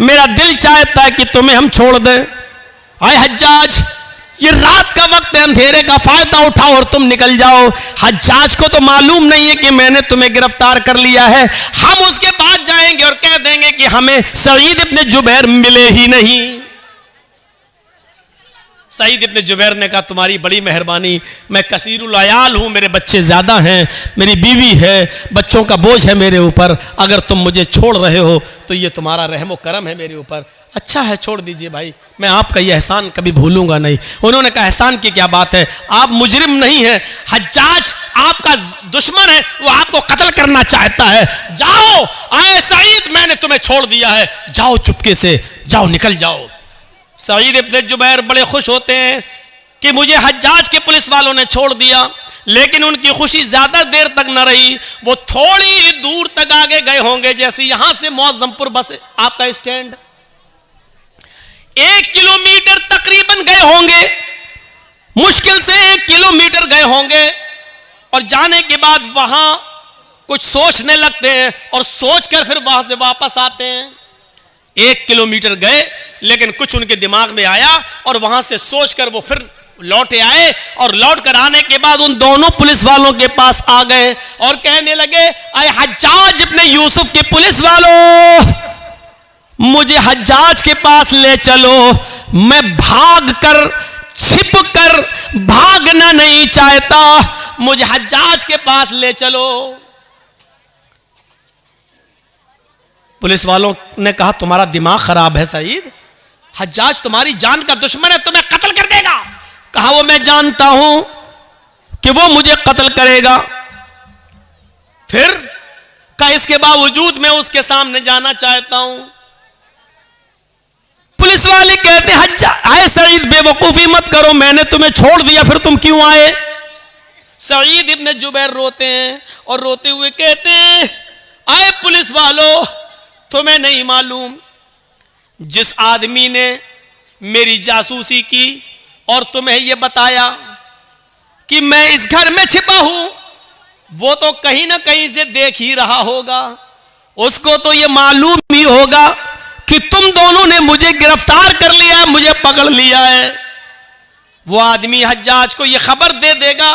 मेरा दिल चाहता है कि तुम्हें हम छोड़ दें। आए हज्जाज, ये रात का वक्त है, अंधेरे का फायदा उठाओ और तुम निकल जाओ। हज्जाज को तो मालूम नहीं है कि मैंने तुम्हें गिरफ्तार कर लिया है। हम उसके पास जाएंगे और कह देंगे कि हमें सईद इब्न जुबैर मिले ही नहीं। सईद इब्न जुबैर ने कहा, तुम्हारी बड़ी मेहरबानी, मैं कसीरुल अयाल हूं, मेरे बच्चे ज्यादा हैं, मेरी बीवी है, बच्चों का बोझ है मेरे ऊपर, अगर तुम मुझे छोड़ रहे हो तो ये तुम्हारा रहमो करम है मेरे ऊपर। अच्छा है, छोड़ दीजिए भाई, मैं आपका ये एहसान कभी भूलूंगा नहीं। उन्होंने कहा, एहसान की क्या बात है, आप मुजरिम नहीं है, हज्जाज आपका दुश्मन है, वो आपको कत्ल करना चाहता है। जाओ, आए सईद, मैंने तुम्हें छोड़ दिया है, जाओ चुपके से, जाओ, निकल जाओ। सईद इब्न जुबैर बड़े खुश होते हैं कि मुझे हज्जाज के पुलिस वालों ने छोड़ दिया, लेकिन उनकी खुशी ज्यादा देर तक न रही। वो थोड़ी दूर तक आगे गए होंगे, जैसे यहां से मौजमपुर बस आपका स्टैंड 1 किलोमीटर तकरीबन गए होंगे, मुश्किल से 1 किलोमीटर गए होंगे, और जाने के बाद वहां कुछ सोचने लगते हैं और सोचकर फिर वहां से वापस आते हैं। 1 किलोमीटर गए, लेकिन कुछ उनके दिमाग में आया और वहां से सोचकर वो फिर लौटे आए, और लौट कर आने के बाद उन दोनों पुलिस वालों के पास आ गए और कहने लगे, आए हज्जाज इब्न यूसुफ के पुलिस वालों, मुझे हज्जाज के पास ले चलो, मैं भाग कर, छिप कर भागना नहीं चाहता, मुझे हज्जाज के पास ले चलो। पुलिस वालों ने कहा तुम्हारा दिमाग खराब है सईद, हज्जाज तुम्हारी जान का दुश्मन है, तुम्हें कत्ल कर देगा। कहा वो मैं जानता हूं कि वो मुझे कत्ल करेगा, फिर का इसके बावजूद मैं उसके सामने जाना चाहता हूं। पुलिस वाले कहते हज्जाज आए सईद बेवकूफी मत करो, मैंने तुम्हें छोड़ दिया, फिर तुम क्यों आए? सईद इब्ने जुबैर रोते हैं और रोते हुए कहते हैं आए पुलिस वालों, तुम्हें नहीं मालूम जिस आदमी ने मेरी जासूसी की और तुम्हें यह बताया कि मैं इस घर में छिपा हूं, वो तो कहीं ना कहीं से देख ही रहा होगा, उसको तो यह मालूम ही होगा कि तुम दोनों ने मुझे गिरफ्तार कर लिया है, मुझे पकड़ लिया है। वो आदमी हज्जाज को यह खबर दे देगा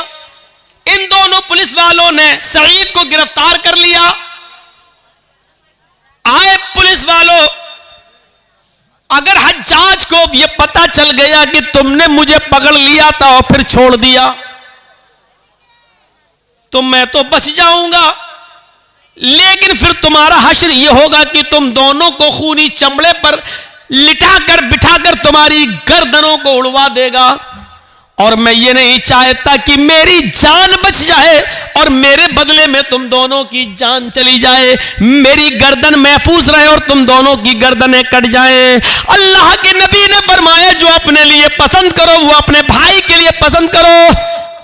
इन दोनों पुलिस वालों ने सईद को गिरफ्तार कर लिया। आए पुलिस वालों, अगर हज्जाज को यह पता चल गया कि तुमने मुझे पकड़ लिया था और फिर छोड़ दिया तो मैं तो बच जाऊंगा, लेकिन फिर तुम्हारा हश्र यह होगा कि तुम दोनों को खूनी चमड़े पर लिटाकर बिठाकर तुम्हारी गर्दनों को उड़वा देगा। और मैं ये नहीं चाहता कि मेरी जान बच जाए और मेरे बदले में तुम दोनों की जान चली जाए, मेरी गर्दन महफूज रहे और तुम दोनों की गर्दनें कट जाएं। अल्लाह के नबी ने फरमाया जो अपने लिए पसंद करो वो अपने भाई के लिए पसंद करो,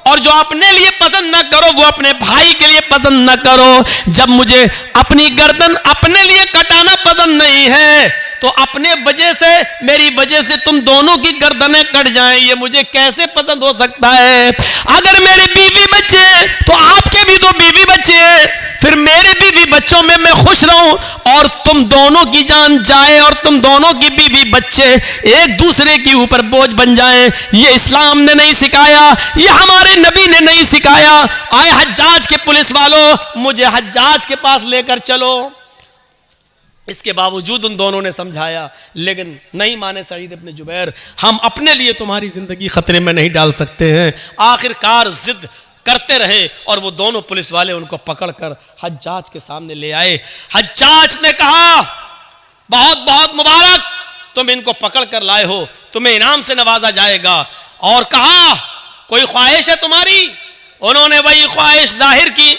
और जो अपने लिए पसंद ना करो वो अपने भाई के लिए पसंद ना करो। जब मुझे अपनी गर्दन अपने लिए कटाना पसंद नहीं है तो अपने वजह से, मेरी वजह से तुम दोनों की गर्दनें कट जाएं, ये मुझे कैसे पसंद हो सकता है? अगर मेरे बीवी बच्चे हैं तो आपके भी तो बीवी बच्चे हैं, फिर मेरे बीवी बच्चों में मैं खुश रहूं और तुम दोनों की जान जाए और तुम दोनों की बीवी बच्चे एक दूसरे के ऊपर बोझ बन जाएं, ये इस्लाम ने नहीं सिखाया, ये हमारे नबी ने नहीं सिखाया। आए हज्जाज के पुलिस वालों, मुझे हज्जाज के पास लेकर चलो। इसके बावजूद उन दोनों ने समझाया, लेकिन नहीं माने सईद इब्ने जुबैर, हम अपने लिए तुम्हारी जिंदगी खतरे में नहीं डाल सकते हैं। आखिरकार जिद करते रहे और वो दोनों पुलिस वाले उनको पकड़कर हज्जाज के सामने ले आए। हज्जाज ने कहा बहुत बहुत मुबारक, तुम इनको पकड़ कर लाए हो, तुम्हें इनाम से नवाजा जाएगा। और कहा कोई ख्वाहिश है तुम्हारी? उन्होंने वही ख्वाहिश जाहिर की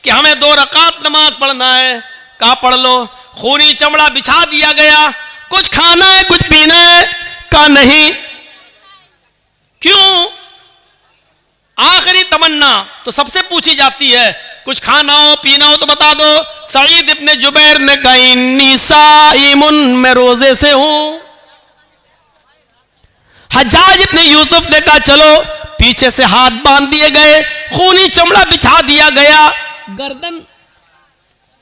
कि हमें 2 रकात नमाज पढ़ना है। कहा पढ़ लो। खूनी चमड़ा बिछा दिया गया। कुछ खाना है, कुछ पीना है? कहा नहीं। क्यों? आखिरी तमन्ना तो सबसे पूछी जाती है, कुछ खाना हो पीना हो तो बता दो। सईद इब्ने जुबैर ने कहा इन्नी साइमुन, मैं रोजे से हूं। हज्जाज इब्ने यूसुफ ने कहा चलो। पीछे से हाथ बांध दिए गए, खूनी चमड़ा बिछा दिया गया, गर्दन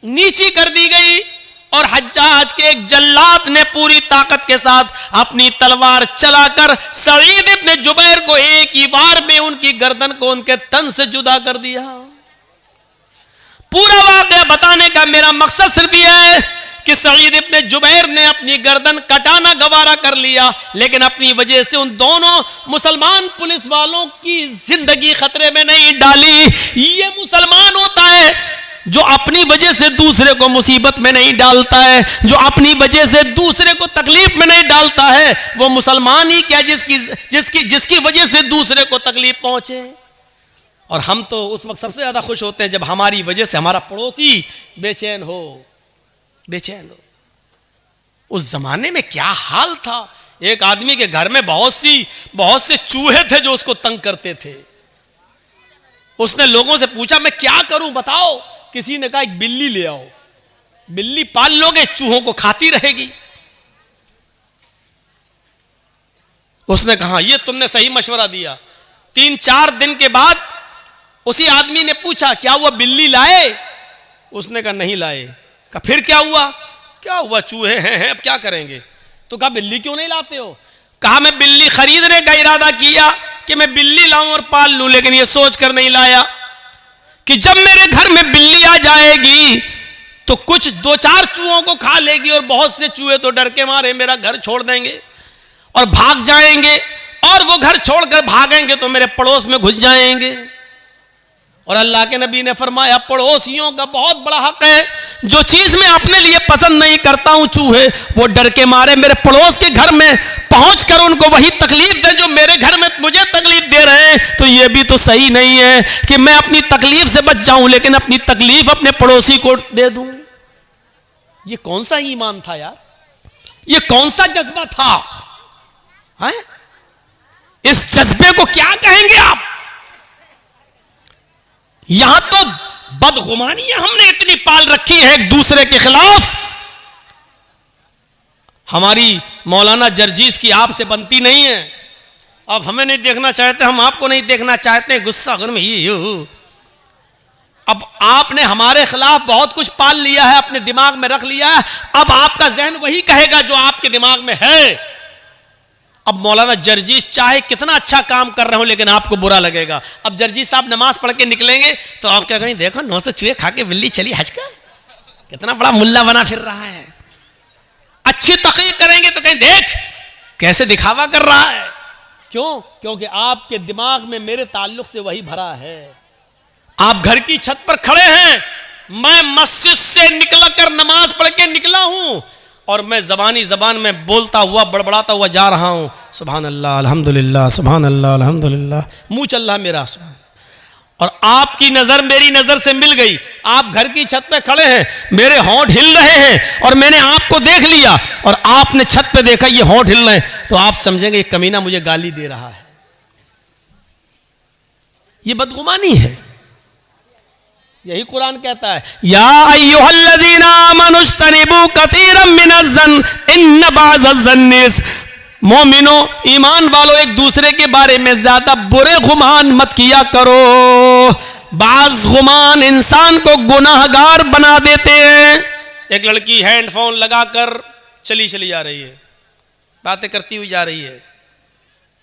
नीची कर दी गई और हज्जाज के एक जल्लाद ने पूरी ताकत के साथ अपनी तलवार चलाकर सईद इब्ने जुबैर को एक ही बार में उनकी गर्दन को उनके तन से जुदा कर दिया। पूरा वाकया बताने का मेरा मकसद सिर्फ यह है कि सईद इब्ने जुबैर ने अपनी गर्दन कटाना गवारा कर लिया, लेकिन अपनी वजह से उन दोनों मुसलमान पुलिस वालों की जिंदगी खतरे में नहीं डाली। ये मुसलमान होता है जो अपनी वजह से दूसरे को मुसीबत में नहीं डालता है, जो अपनी वजह से दूसरे को तकलीफ में नहीं डालता है, वो मुसलमान ही क्या जिसकी वजह से दूसरे को तकलीफ पहुंचे। और हम तो उस वक्त सबसे ज्यादा खुश होते हैं जब हमारी वजह से हमारा पड़ोसी बेचैन हो। उस जमाने में क्या हाल था, एक आदमी के घर में बहुत से चूहे थे जो उसको तंग करते थे। उसने लोगों से पूछा मैं क्या करूं बताओ। किसी ने कहा एक बिल्ली ले आओ, बिल्ली पाल लोगे, चूहों को खाती रहेगी। उसने कहा ये तुमने सही मशवरा दिया। 3-4 दिन के बाद उसी आदमी ने पूछा क्या हुआ, बिल्ली लाए? उसने कहा नहीं लाए। कहा फिर क्या हुआ? क्या हुआ, चूहे हैं अब क्या करेंगे? तो कहा बिल्ली क्यों नहीं लाते हो? कहा मैं बिल्ली खरीदने का इरादा किया कि मैं बिल्ली लाऊं और पाल लूं, लेकिन ये सोच कर नहीं लाया कि जब मेरे घर में बिल्ली आ जाएगी तो कुछ 2-4 चूहों को खा लेगी और बहुत से चूहे तो डर के मारे मेरा घर छोड़ देंगे और भाग जाएंगे, और वो घर छोड़कर भागेंगे तो मेरे पड़ोस में घुस जाएंगे। और अल्लाह के नबी ने फरमाया पड़ोसियों का बहुत बड़ा हक है। जो चीज मैं अपने लिए पसंद नहीं करता हूं, चूहे वो डर के मारे मेरे पड़ोस के घर में पहुंचकर उनको वही तकलीफ दे जो मेरे घर में मुझे तकलीफ दे रहे हैं। तो ये भी तो सही नहीं है कि मैं अपनी तकलीफ से बच जाऊं लेकिन अपनी तकलीफ अपने पड़ोसी को दे दूं। ये कौन सा ईमान था यार, ये कौन सा जज्बा था है? इस जज्बे को क्या कहेंगे आप? यहां तो बदगुमानियां हमने इतनी पाल रखी है एक दूसरे के खिलाफ। हमारी मौलाना जर्जीस की आपसे बनती नहीं है। अब हमें नहीं देखना चाहते, हम आपको नहीं देखना चाहते, गुस्सा घर में ही हो। अब आपने हमारे खिलाफ बहुत कुछ पाल लिया है, अपने दिमाग में रख लिया है। अब आपका जहन वही कहेगा जो आपके दिमाग में है। अब मौलाना जर्जीस चाहे कितना अच्छा काम कर रहे हो लेकिन आपको बुरा लगेगा। अब जर्जीस साहब नमाज पढ़ के निकलेंगे तो आप क्या कहेंगे, देखो 900 चूहे खा के बिल्ली चली हज का, कितना बड़ा मुल्ला बना फिर रहा है। अच्छी तकरीर करेंगे तो कहें देख कैसे दिखावा कर रहा है। क्यों? क्योंकि आपके दिमाग में मेरे ताल्लुक से वही भरा है। आप घर की छत पर खड़े हैं, मैं मस्जिद से निकल कर नमाज पढ़ के निकला हूं और मैं जबान में बोलता हुआ बड़बड़ाता हुआ जा रहा हूं, सुभान अल्लाह अल्हम्दुलिल्लाह, सुभान अल्लाह अल्हम्दुलिल्लाह, मुंह चल रहा मेरा सुभान। और आपकी नजर मेरी नजर से मिल गई, आप घर की छत पे खड़े हैं, मेरे होंठ हिल रहे हैं और मैंने आपको देख लिया और आपने छत पे देखा ये होंठ हिल रहे हैं, तो आप समझेंगे ये कमीना मुझे गाली दे रहा है। ये बदगुमानी है। यही कुरान कहता है, या अय्युहल्लज़ीना आमनुज्तनिबू कसीरम मिनज़्ज़न इन्न बअज़-ज़न्नि, मोमिनो ईमान वालों एक दूसरे के बारे में ज्यादा बुरे गुमान मत किया करो। बाज़ गुमान इंसान को गुनाहगार बना देते हैं। एक लड़की हैंडफोन लगाकर चली जा रही है, बातें करती हुई जा रही है,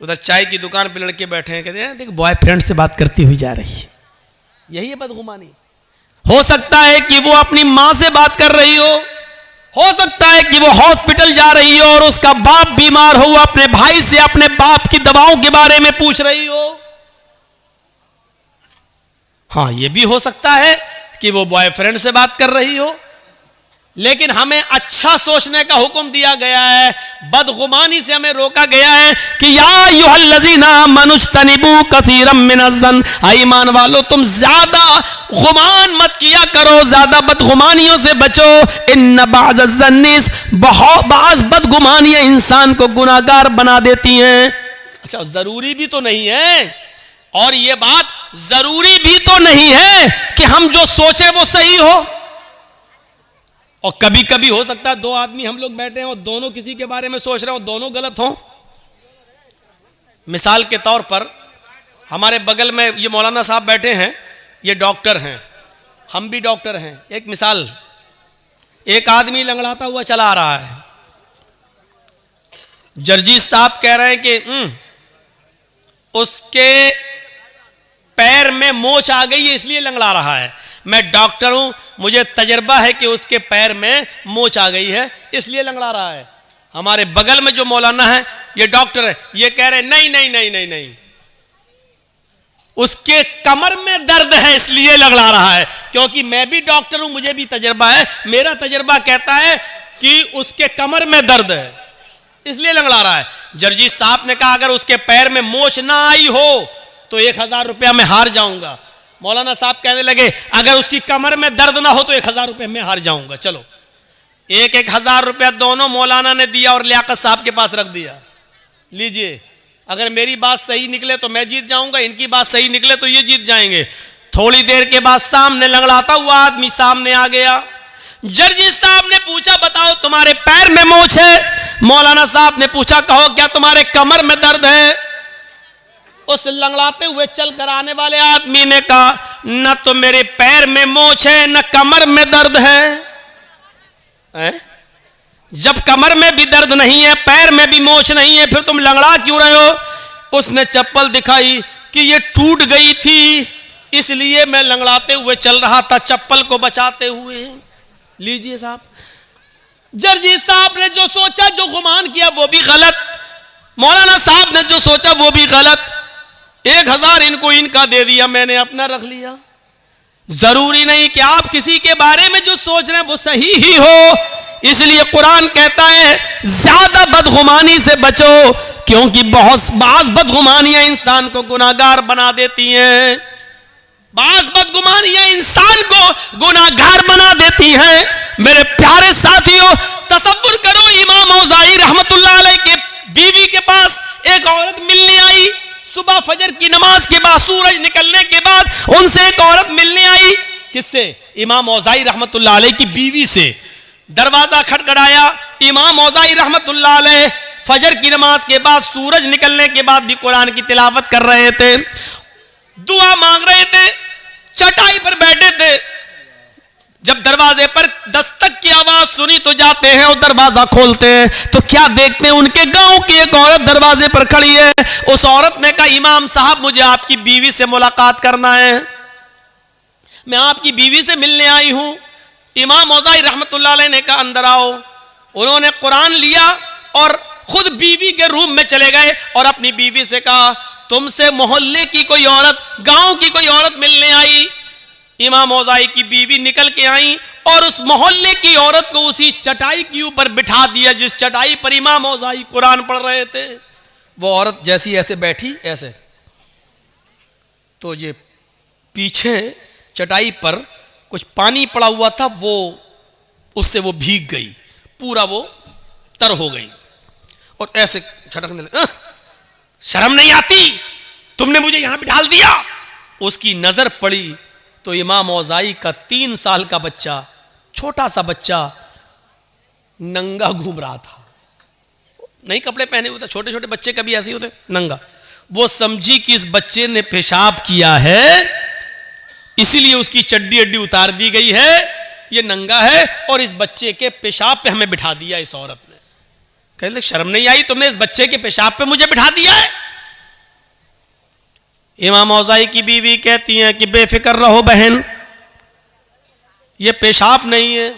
उधर चाय की दुकान पे लड़के बैठे हैं, कहते हैं देख बॉयफ्रेंड से बात करती हुई जा रही है। यही है बदगुमानी। हो सकता है कि वो अपनी मां से बात कर रही हो सकता है कि वो हॉस्पिटल जा रही हो और उसका बाप बीमार हो, अपने भाई से अपने बाप की दवाओं के बारे में पूछ रही हो। हाँ, ये भी हो सकता है कि वो बॉयफ्रेंड से बात कर रही हो। लेकिन हमें अच्छा सोचने का हुक्म दिया गया है, बदगुमानी से हमें रोका गया है कि या अय्युहल्लज़ीना आमनुज्तनिबू कसीरम मिनज़्ज़न, ईमान वालो तुम ज्यादा गुमान मत किया करो, ज्यादा बदगुमानियों से बचो। इन्न बअज़-ज़न्नि, बाज़ बदगुमानियां इंसान को गुनाहगार बना देती हैं। अच्छा, जरूरी भी तो नहीं है, और ये बात जरूरी भी तो नहीं है कि हम जो सोचे वो सही हो। और कभी कभी हो सकता है दो आदमी हम लोग बैठे हैं और दोनों किसी के बारे में सोच रहे हो, दोनों गलत हो। मिसाल के तौर पर हमारे बगल में ये मौलाना साहब बैठे हैं, ये डॉक्टर हैं, हम भी डॉक्टर हैं। एक मिसाल, एक आदमी लंगड़ाता हुआ चला आ रहा है, जर्जीस साहब कह रहे हैं कि उसके पैर में मोच आ गई है इसलिए लंगड़ा रहा है। मैं डॉक्टर हूं, मुझे तजर्बा है कि उसके पैर में मोच आ गई है इसलिए लंगड़ा रहा है। हमारे बगल में जो मौलाना है ये डॉक्टर है, ये कह रहे नहीं नहीं नहीं नहीं नहीं, उसके कमर में दर्द है इसलिए लंगड़ा रहा है। क्योंकि मैं भी डॉक्टर हूं, मुझे भी तजर्बा है, मेरा तजर्बा कहता है कि उसके कमर में दर्द है इसलिए लंगड़ा रहा है। जर्जीस साहब ने कहा अगर उसके पैर में मोच ना आई हो तो 1000 रुपया मैं हार जाऊंगा। मौलाना साहब कहने लगे अगर उसकी कमर में दर्द ना हो तो 1000 रुपये में हार जाऊंगा। चलो, 1000 रुपया दोनों मौलाना ने दिया और लियाकत साहब के पास रख दिया, लीजिए, अगर मेरी बात सही निकले तो मैं जीत जाऊंगा, इनकी बात सही निकले तो ये जीत जाएंगे। थोड़ी देर के बाद सामने लंगड़ाता हुआ आदमी सामने आ गया। जर्जीस साहब ने पूछा बताओ तुम्हारे पैर में मोच है? मौलाना साहब ने पूछा कहो क्या तुम्हारे कमर में दर्द है? उस लंगड़ाते हुए चल कर आने वाले आदमी ने कहा न तो मेरे पैर में मोच है न कमर में दर्द है। जब कमर में भी दर्द नहीं है, पैर में भी मोच नहीं है, फिर तुम लंगड़ा क्यों रहे हो? उसने चप्पल दिखाई कि ये टूट गई थी इसलिए मैं लंगड़ाते हुए चल रहा था चप्पल को बचाते हुए। लीजिए साहब, जर्जीस साहब ने जो सोचा, जो गुमान किया वो भी गलत, मौलाना साहब ने जो सोचा वो भी गलत। 1000 इनको इनका दे दिया, मैंने अपना रख लिया। जरूरी नहीं कि आप किसी के बारे में जो सोच रहे हैं वो सही ही हो। इसलिए कुरान कहता है ज्यादा बदगुमानी से बचो, क्योंकि बाज बदगुमानियां इंसान को गुनाहगार बना देती हैं। बाज बदगुमानियां इंसान को गुनाहगार बना देती हैं। मेरे प्यारे साथियों, तसव्वुर करो, इमाम औज़ाई रहमतुल्लाह अलैह के बीवी के पास एक औरत मिलने आई। सुबह फजर की नमाज के बाद, सूरज निकलने के बाद उनसे एक औरत मिलने आई। किससे? इमाम औज़ाई रहमतुल्लाह अलैह की बीवी से। दरवाजा खटखटाया। इमाम औज़ाई रहमतुल्लाह अलैह फजर की नमाज के बाद, सूरज निकलने के बाद भी कुरान की तिलावत कर रहे थे, दुआ मांग रहे थे, चटाई पर बैठे थे। जब दरवाजे पर दस्तक की आवाज सुनी तो जाते हैं और दरवाजा खोलते हैं तो क्या देखते हैं, उनके गांव की एक औरत दरवाजे पर खड़ी है। उस औरत ने कहा, इमाम साहब मुझे आपकी बीवी से मुलाकात करना है, मैं आपकी बीवी से मिलने आई हूं। इमाम औज़ाई रहमतुल्लाह अलैह ने कहा, अंदर आओ। उन्होंने कुरान लिया और खुद बीवी के रूम में चले गए और अपनी बीवी से कहा, तुमसे मोहल्ले की कोई औरत, गांव की कोई औरत मिलने आई। इमाम औज़ाई की बीवी निकल के आई और उस मोहल्ले की औरत को उसी चटाई के ऊपर बिठा दिया जिस चटाई पर इमाम औज़ाई कुरान पढ़ रहे थे। वो औरत जैसी ऐसे बैठी, ऐसे, तो ये पीछे चटाई पर कुछ पानी पड़ा हुआ था, वो उससे वो भीग गई, पूरा वो तर हो गई और ऐसे झटकने लगी। शर्म नहीं आती, तुमने मुझे यहां पे डाल दिया। उसकी नजर पड़ी तो इमाम औज़ाई का 3 साल का बच्चा, छोटा सा बच्चा, नंगा घूम रहा था। नहीं कपड़े पहने हुए थे, छोटे छोटे बच्चे कभी ऐसे ही होते, नंगा। वो समझी कि इस बच्चे ने पेशाब किया है, इसीलिए उसकी चड्डी अड्डी उतार दी गई है, ये नंगा है और इस बच्चे के पेशाब पे हमें बिठा दिया इस औरत ने। कहने लगे, शर्म नहीं आई, तुमने इस बच्चे के पेशाब पे मुझे बिठा दिया है। इमाम औज़ाई की बीवी कहती हैं कि बेफिक्र रहो बहन, ये पेशाब नहीं है।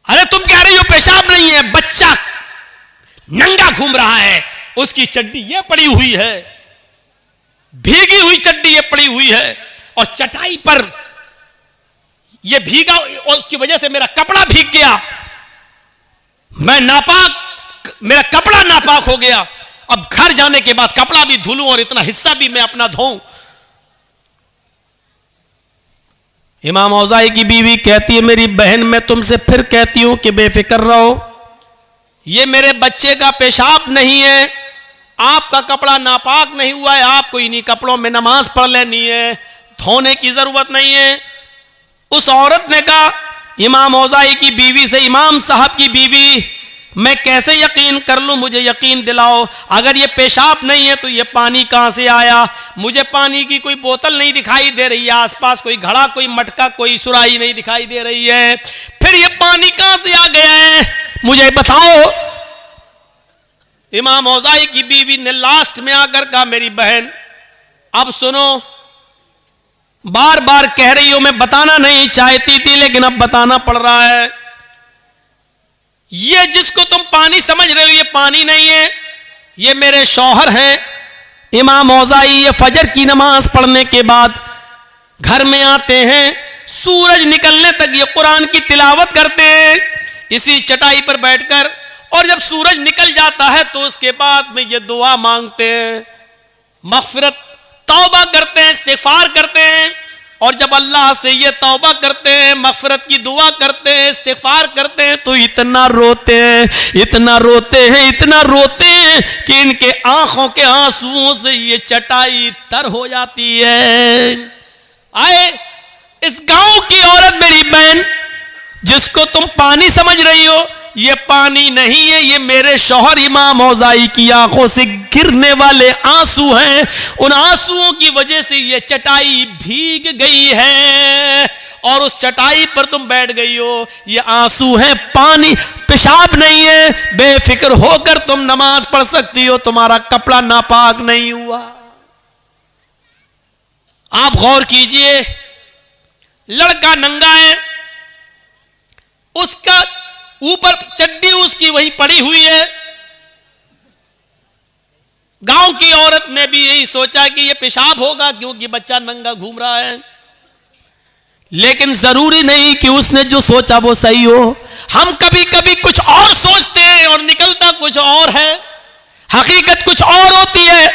अरे तुम कह रही हो पेशाब नहीं है, बच्चा नंगा घूम रहा है, उसकी चड्डी ये पड़ी हुई है, भीगी हुई चड्डी ये पड़ी हुई है और चटाई पर ये भीगा और उसकी वजह से मेरा कपड़ा भीग गया, मैं नापाक, मेरा कपड़ा नापाक हो गया। अब घर जाने के बाद कपड़ा भी धुलूं और इतना हिस्सा भी मैं अपना धोऊं। इमाम औज़ाई की बीवी कहती है, मेरी बहन मैं तुमसे फिर कहती हूं कि बेफिक्र रहो, ये मेरे बच्चे का पेशाब नहीं है, आपका कपड़ा नापाक नहीं हुआ है, आपको इन्हीं कपड़ों में नमाज पढ़ लेनी है, धोने की जरूरत नहीं है। उस औरत ने कहा इमाम औज़ाई की बीवी से, इमाम साहब की बीवी, मैं कैसे यकीन कर लूं, मुझे यकीन दिलाओ, अगर ये पेशाब नहीं है तो ये पानी कहां से आया? मुझे पानी की कोई बोतल नहीं दिखाई दे रही है, आसपास कोई घड़ा, कोई मटका, कोई सुराही नहीं दिखाई दे रही है, फिर ये पानी कहां से आ गया है, मुझे बताओ। इमाम औज़ाई की बीवी ने लास्ट में आकर कहा, मेरी बहन अब सुनो, बार बार कह रही हो, मैं बताना नहीं चाहती थी लेकिन अब बताना पड़ रहा है, ये जिसको तुम पानी समझ रहे हो ये पानी नहीं है, ये मेरे शौहर हैं। इमाम औज़ाई ये फजर की नमाज पढ़ने के बाद घर में आते हैं, सूरज निकलने तक ये कुरान की तिलावत करते हैं इसी चटाई पर बैठकर, और जब सूरज निकल जाता है तो उसके बाद में ये दुआ मांगते हैं, मग़फ़िरत, तौबा करते हैं, इस्तिग़फ़ार करते हैं। और जब अल्लाह से ये तौबा करते हैं, मग़फ़िरत की दुआ करते हैं, इस्तिग़फ़ार करते हैं तो इतना रोते हैं, इतना रोते हैं, इतना रोते हैं कि इनके आंखों के आंसुओं से ये चटाई तर हो जाती है। आए इस गांव की औरत, मेरी बहन, जिसको तुम पानी समझ रही हो, ये पानी नहीं है, ये मेरे शौहर इमाम औज़ाई की आंखों से गिरने वाले आंसू हैं, उन आंसुओं की वजह से ये चटाई भीग गई है और उस चटाई पर तुम बैठ गई हो, ये आंसू हैं, पानी, पेशाब नहीं है, बेफिक्र होकर तुम नमाज पढ़ सकती हो, तुम्हारा कपड़ा नापाक नहीं हुआ। आप गौर कीजिए, लड़का नंगा है, उसका ऊपर चड्डी उसकी वहीं पड़ी हुई है, गांव की औरत ने भी यही सोचा कि ये पेशाब होगा क्योंकि बच्चा नंगा घूम रहा है, लेकिन जरूरी नहीं कि उसने जो सोचा वो सही हो। हम कभी कभी कुछ और सोचते हैं और निकलता कुछ और है, हकीकत कुछ और होती है।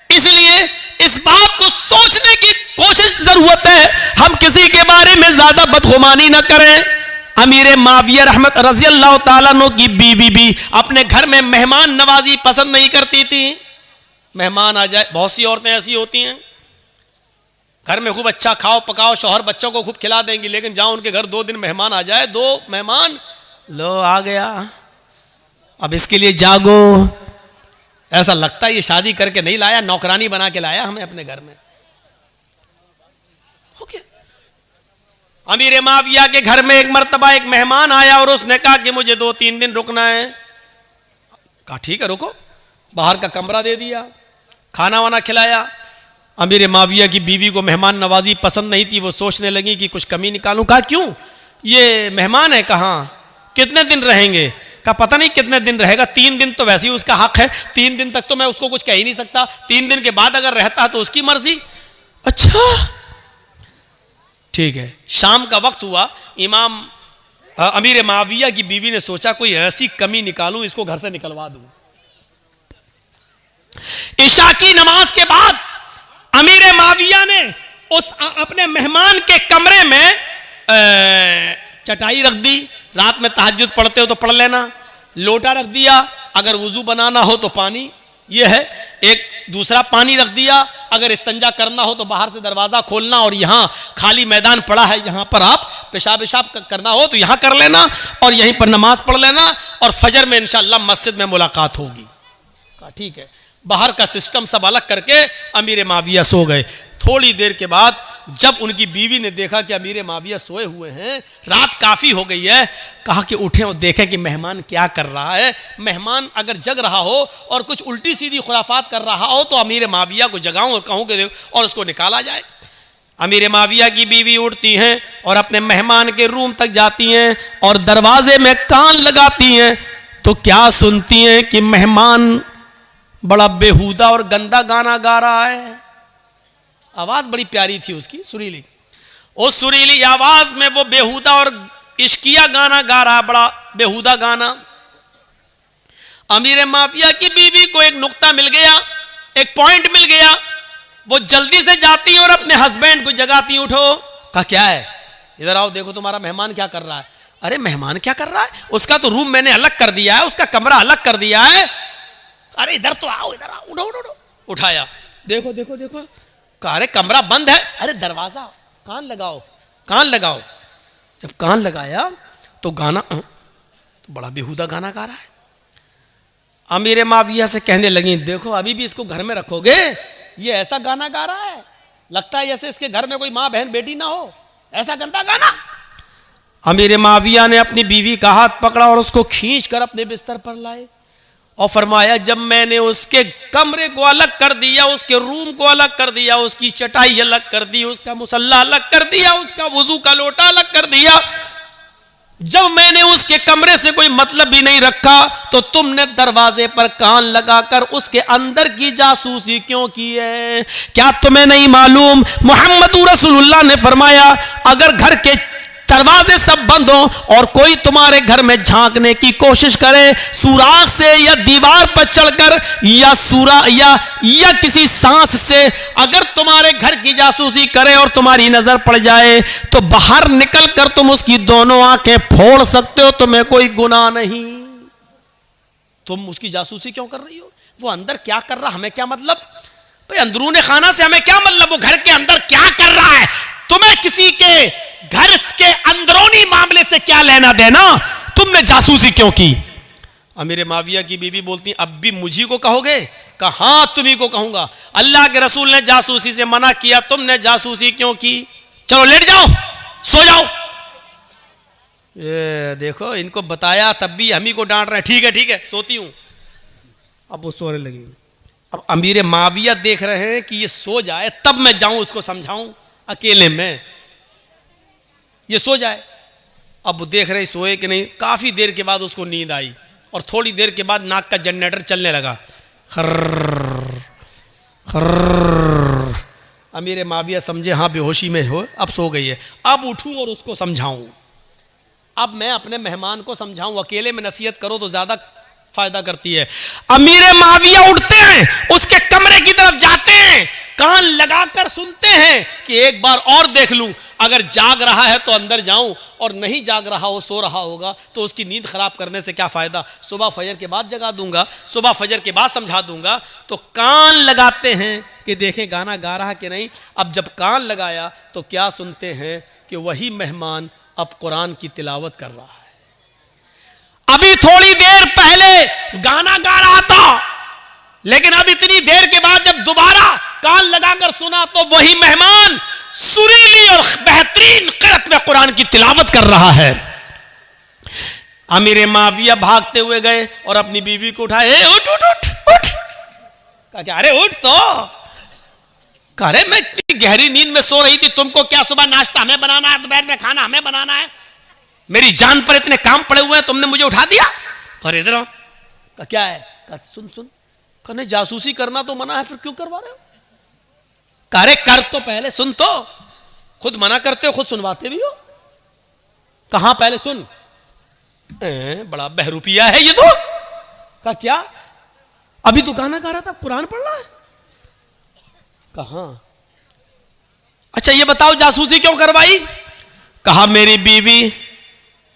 इसलिए इस बात को सोचने की कोशिश जरूरत है, हम किसी के बारे में ज्यादा बदगुमानी ना करें। अमीर माविया रहमत रजी अल्लाह ताला अन्हु की बीवी भी अपने घर में मेहमान नवाजी पसंद नहीं करती थी। मेहमान आ जाए, बहुत सी औरतें ऐसी होती हैं घर में खूब अच्छा खाओ पकाओ, शौहर बच्चों को खूब खिला देंगी, लेकिन जहां उनके घर 2 दिन मेहमान आ जाए, 2 मेहमान लो आ गया, अब इसके लिए जागो, ऐसा लगता है ये शादी करके नहीं लाया, नौकरानी बना के लाया हमें अपने घर में। हो गया। अमीर माविया के घर में एक मर्तबा एक मेहमान आया और उसने कहा कि मुझे 2-3 दिन रुकना है। कहा ठीक है रुको, बाहर का कमरा दे दिया, खाना वाना खिलाया। अमीर माविया की बीवी को मेहमान नवाजी पसंद नहीं थी, वो सोचने लगी कि कुछ कमी निकालूं। कहा क्यों, ये मेहमान है, कहाँ कितने दिन रहेंगे? कहा पता नहीं कितने दिन रहेगा, 3 दिन तो वैसे ही उसका हक है, 3 दिन तक तो मैं उसको कुछ कह ही नहीं सकता, 3 दिन के बाद अगर रहता तो उसकी मर्जी। अच्छा ठीक है। शाम का वक्त हुआ, इमाम अमीर माविया की बीवी ने सोचा कोई ऐसी कमी निकालूं, इसको घर से निकलवा दूं। इशा की नमाज के बाद अमीर माविया ने उस अपने मेहमान के कमरे में चटाई रख दी, रात में तहज्जुद पढ़ते हो तो पढ़ लेना, लोटा रख दिया, अगर वुजू बनाना हो तो पानी ये है, एक दूसरा पानी रख दिया, अगर इस्तंजा करना हो तो बाहर से दरवाजा खोलना और यहाँ खाली मैदान पड़ा है, यहाँ पर आप पेशाब करना हो तो यहाँ कर लेना और यहीं पर नमाज पढ़ लेना और फजर में इंशाअल्लाह मस्जिद में मुलाकात होगी। कहा ठीक है। बाहर का सिस्टम सब अलग करके अमीर माविया सो गए। थोड़ी देर के बाद जब उनकी बीवी ने देखा कि अमीर माविया सोए हुए हैं, रात काफ़ी हो गई है, कहा कि उठें और देखें कि मेहमान क्या कर रहा है। मेहमान अगर जग रहा हो और कुछ उल्टी सीधी खुराफात कर रहा हो तो अमीर माविया को जगाऊं और कहूं कि और उसको निकाला जाए। अमीर माविया की बीवी उठती हैं और अपने मेहमान के रूम तक जाती हैं और दरवाजे में कान लगाती हैं तो क्या सुनती हैं कि मेहमान बड़ा बेहुदा और गंदा गाना गा रहा है। आवाज बड़ी प्यारी थी उसकी, सुरीली। उस सुरीली आवाज में वो बेहुदा और इश्किया गाना गा रहा, बड़ा बेहुदा गाना। अमीर माविया की बीवी को एक नुक्ता मिल गया, एक पॉइंट मिल गया। वो जल्दी से जाती और अपने हस्बैंड को जगाती, उठो। कहा क्या है, इधर आओ, देखो तुम्हारा मेहमान क्या कर रहा है। अरे मेहमान क्या कर रहा है, उसका तो रूम मैंने अलग कर दिया है, उसका कमरा अलग कर दिया है। अरे इधर तो आओ, इधर आओ, उठो उठो उठो। उठाया, देखो देखो देखो। अरे कमरा बंद है, अरे दरवाजा, कान लगाओ कान लगाओ। जब कान लगाया तो गाना तो बड़ा बेहुदा गाना गा रहा है। अमीर माविया से कहने लगी देखो अभी भी इसको घर में रखोगे, ये ऐसा गाना गा रहा है, लगता है जैसे इसके घर में कोई माँ बहन बेटी ना हो, ऐसा गंदा गाना। अमीर माविया ने अपनी बीवी का हाथ पकड़ा और उसको खींच कर अपने बिस्तर पर लाए और फरमाया जब मैंने उसके कमरे को अलग कर दिया, उसके रूम को अलग कर दिया, उसकी चटाई अलग कर दी, उसका मुसल्ला अलग कर दिया, उसका वुजू का लोटा अलग कर दिया, जब मैंने उसके कमरे से कोई मतलब भी नहीं रखा तो तुमने दरवाजे पर कान लगाकर उसके अंदर की जासूसी क्यों की है? क्या तुम्हें नहीं मालूम मोहम्मद रसूलुल्लाह ने फरमाया अगर घर के दरवाजे सब बंद हो और कोई तुम्हारे घर में झांकने की कोशिश करे, सुराख से या दीवार पर चढ़कर या किसी सांस से अगर तुम्हारे घर की जासूसी करे और तुम्हारी नजर पड़ जाए तो बाहर निकल कर तुम उसकी दोनों आंखें फोड़ सकते हो, तुम्हें कोई गुनाह नहीं। तुम उसकी जासूसी क्यों कर रही हो? वो अंदर क्या कर रहा हमें क्या मतलब? भाई अंदरूने खाना से हमें क्या मतलब, वो घर के अंदर क्या कर रहा है, तुम्हें किसी के घर के अंदरूनी मामले से क्या लेना देना, तुमने जासूसी क्यों की? अमीर माविया की बीवी बोलती अब भी मुझी को कहोगे? कहा हाँ तुम्ही को कहूंगा, अल्लाह के रसूल ने जासूसी से मना किया, तुमने जासूसी क्यों की? चलो लेट जाओ, सो जाओ। ये देखो इनको बताया तब भी हम ही को डांट रहे हैं। ठीक है सोती हूं। अब वो सोने लगी। अब अमीर माविया देख रहे हैं कि ये सो जाए तब मैं जाऊं उसको समझाऊं अकेले में, ये सो जाए। अब वो देख रहे सोए कि नहीं। काफी देर के बाद उसको नींद आई और थोड़ी देर के बाद नाक का जनरेटर चलने लगा, खर्र अमीर माविया समझे हाँ बेहोशी में हो, अब सो गई है, अब उठूं और उसको समझाऊं, अब मैं अपने मेहमान को समझाऊं। अकेले में नसीहत करो तो ज्यादा फायदा करती है। अमीर माविया उठते हैं, उसके कमरे की तरफ जाते हैं, कान लगाकर सुनते हैं कि एक बार और देख लूं, अगर जाग रहा है तो अंदर जाऊं, और नहीं जाग रहा हो, सो रहा होगा, तो उसकी नींद खराब करने से क्या फायदा, सुबह फजर के बाद जगा दूंगा, सुबह फजर के बाद समझा दूंगा। तो कान लगाते हैं कि देखें गाना गा रहा कि नहीं। अब जब कान लगाया तो क्या सुनते हैं कि वही मेहमान अब कुरान की तिलावत कर रहा है। अभी थोड़ी देर पहले गाना गा रहा था, लेकिन अब इतनी देर के बाद जब दोबारा कान लगाकर सुना तो वही मेहमान सुरीली और बेहतरीन क़िरात में कुरान की तिलावत कर रहा है। अमीर माविया भागते हुए गए और अपनी बीवी को उठाए, उठ उठ उठ उठ। कहा अरे उठ तो। कह रहे मैं इतनी गहरी नींद में सो रही थी, तुमको क्या सुबह नाश्ता हमें बनाना है, दोपहर में खाना हमें बनाना है, मेरी जान पर इतने काम पड़े हुए हैं, तुमने मुझे उठा दिया। अरे इधर आओ। कहा क्या है? कहा सुन सुन। कहने जासूसी करना तो मना है, फिर क्यों करवा रहे हो? अरे कर तो पहले, सुन तो, खुद मना करते हो खुद सुनवाते भी हो। कहां पहले सुन। बड़ा बहरूपिया है ये तो। कहा क्या? अभी तो गाना गा रहा था, कुरान पढ़ रहा है। कहां? अच्छा ये बताओ जासूसी क्यों करवाई? कहा मेरी बीवी,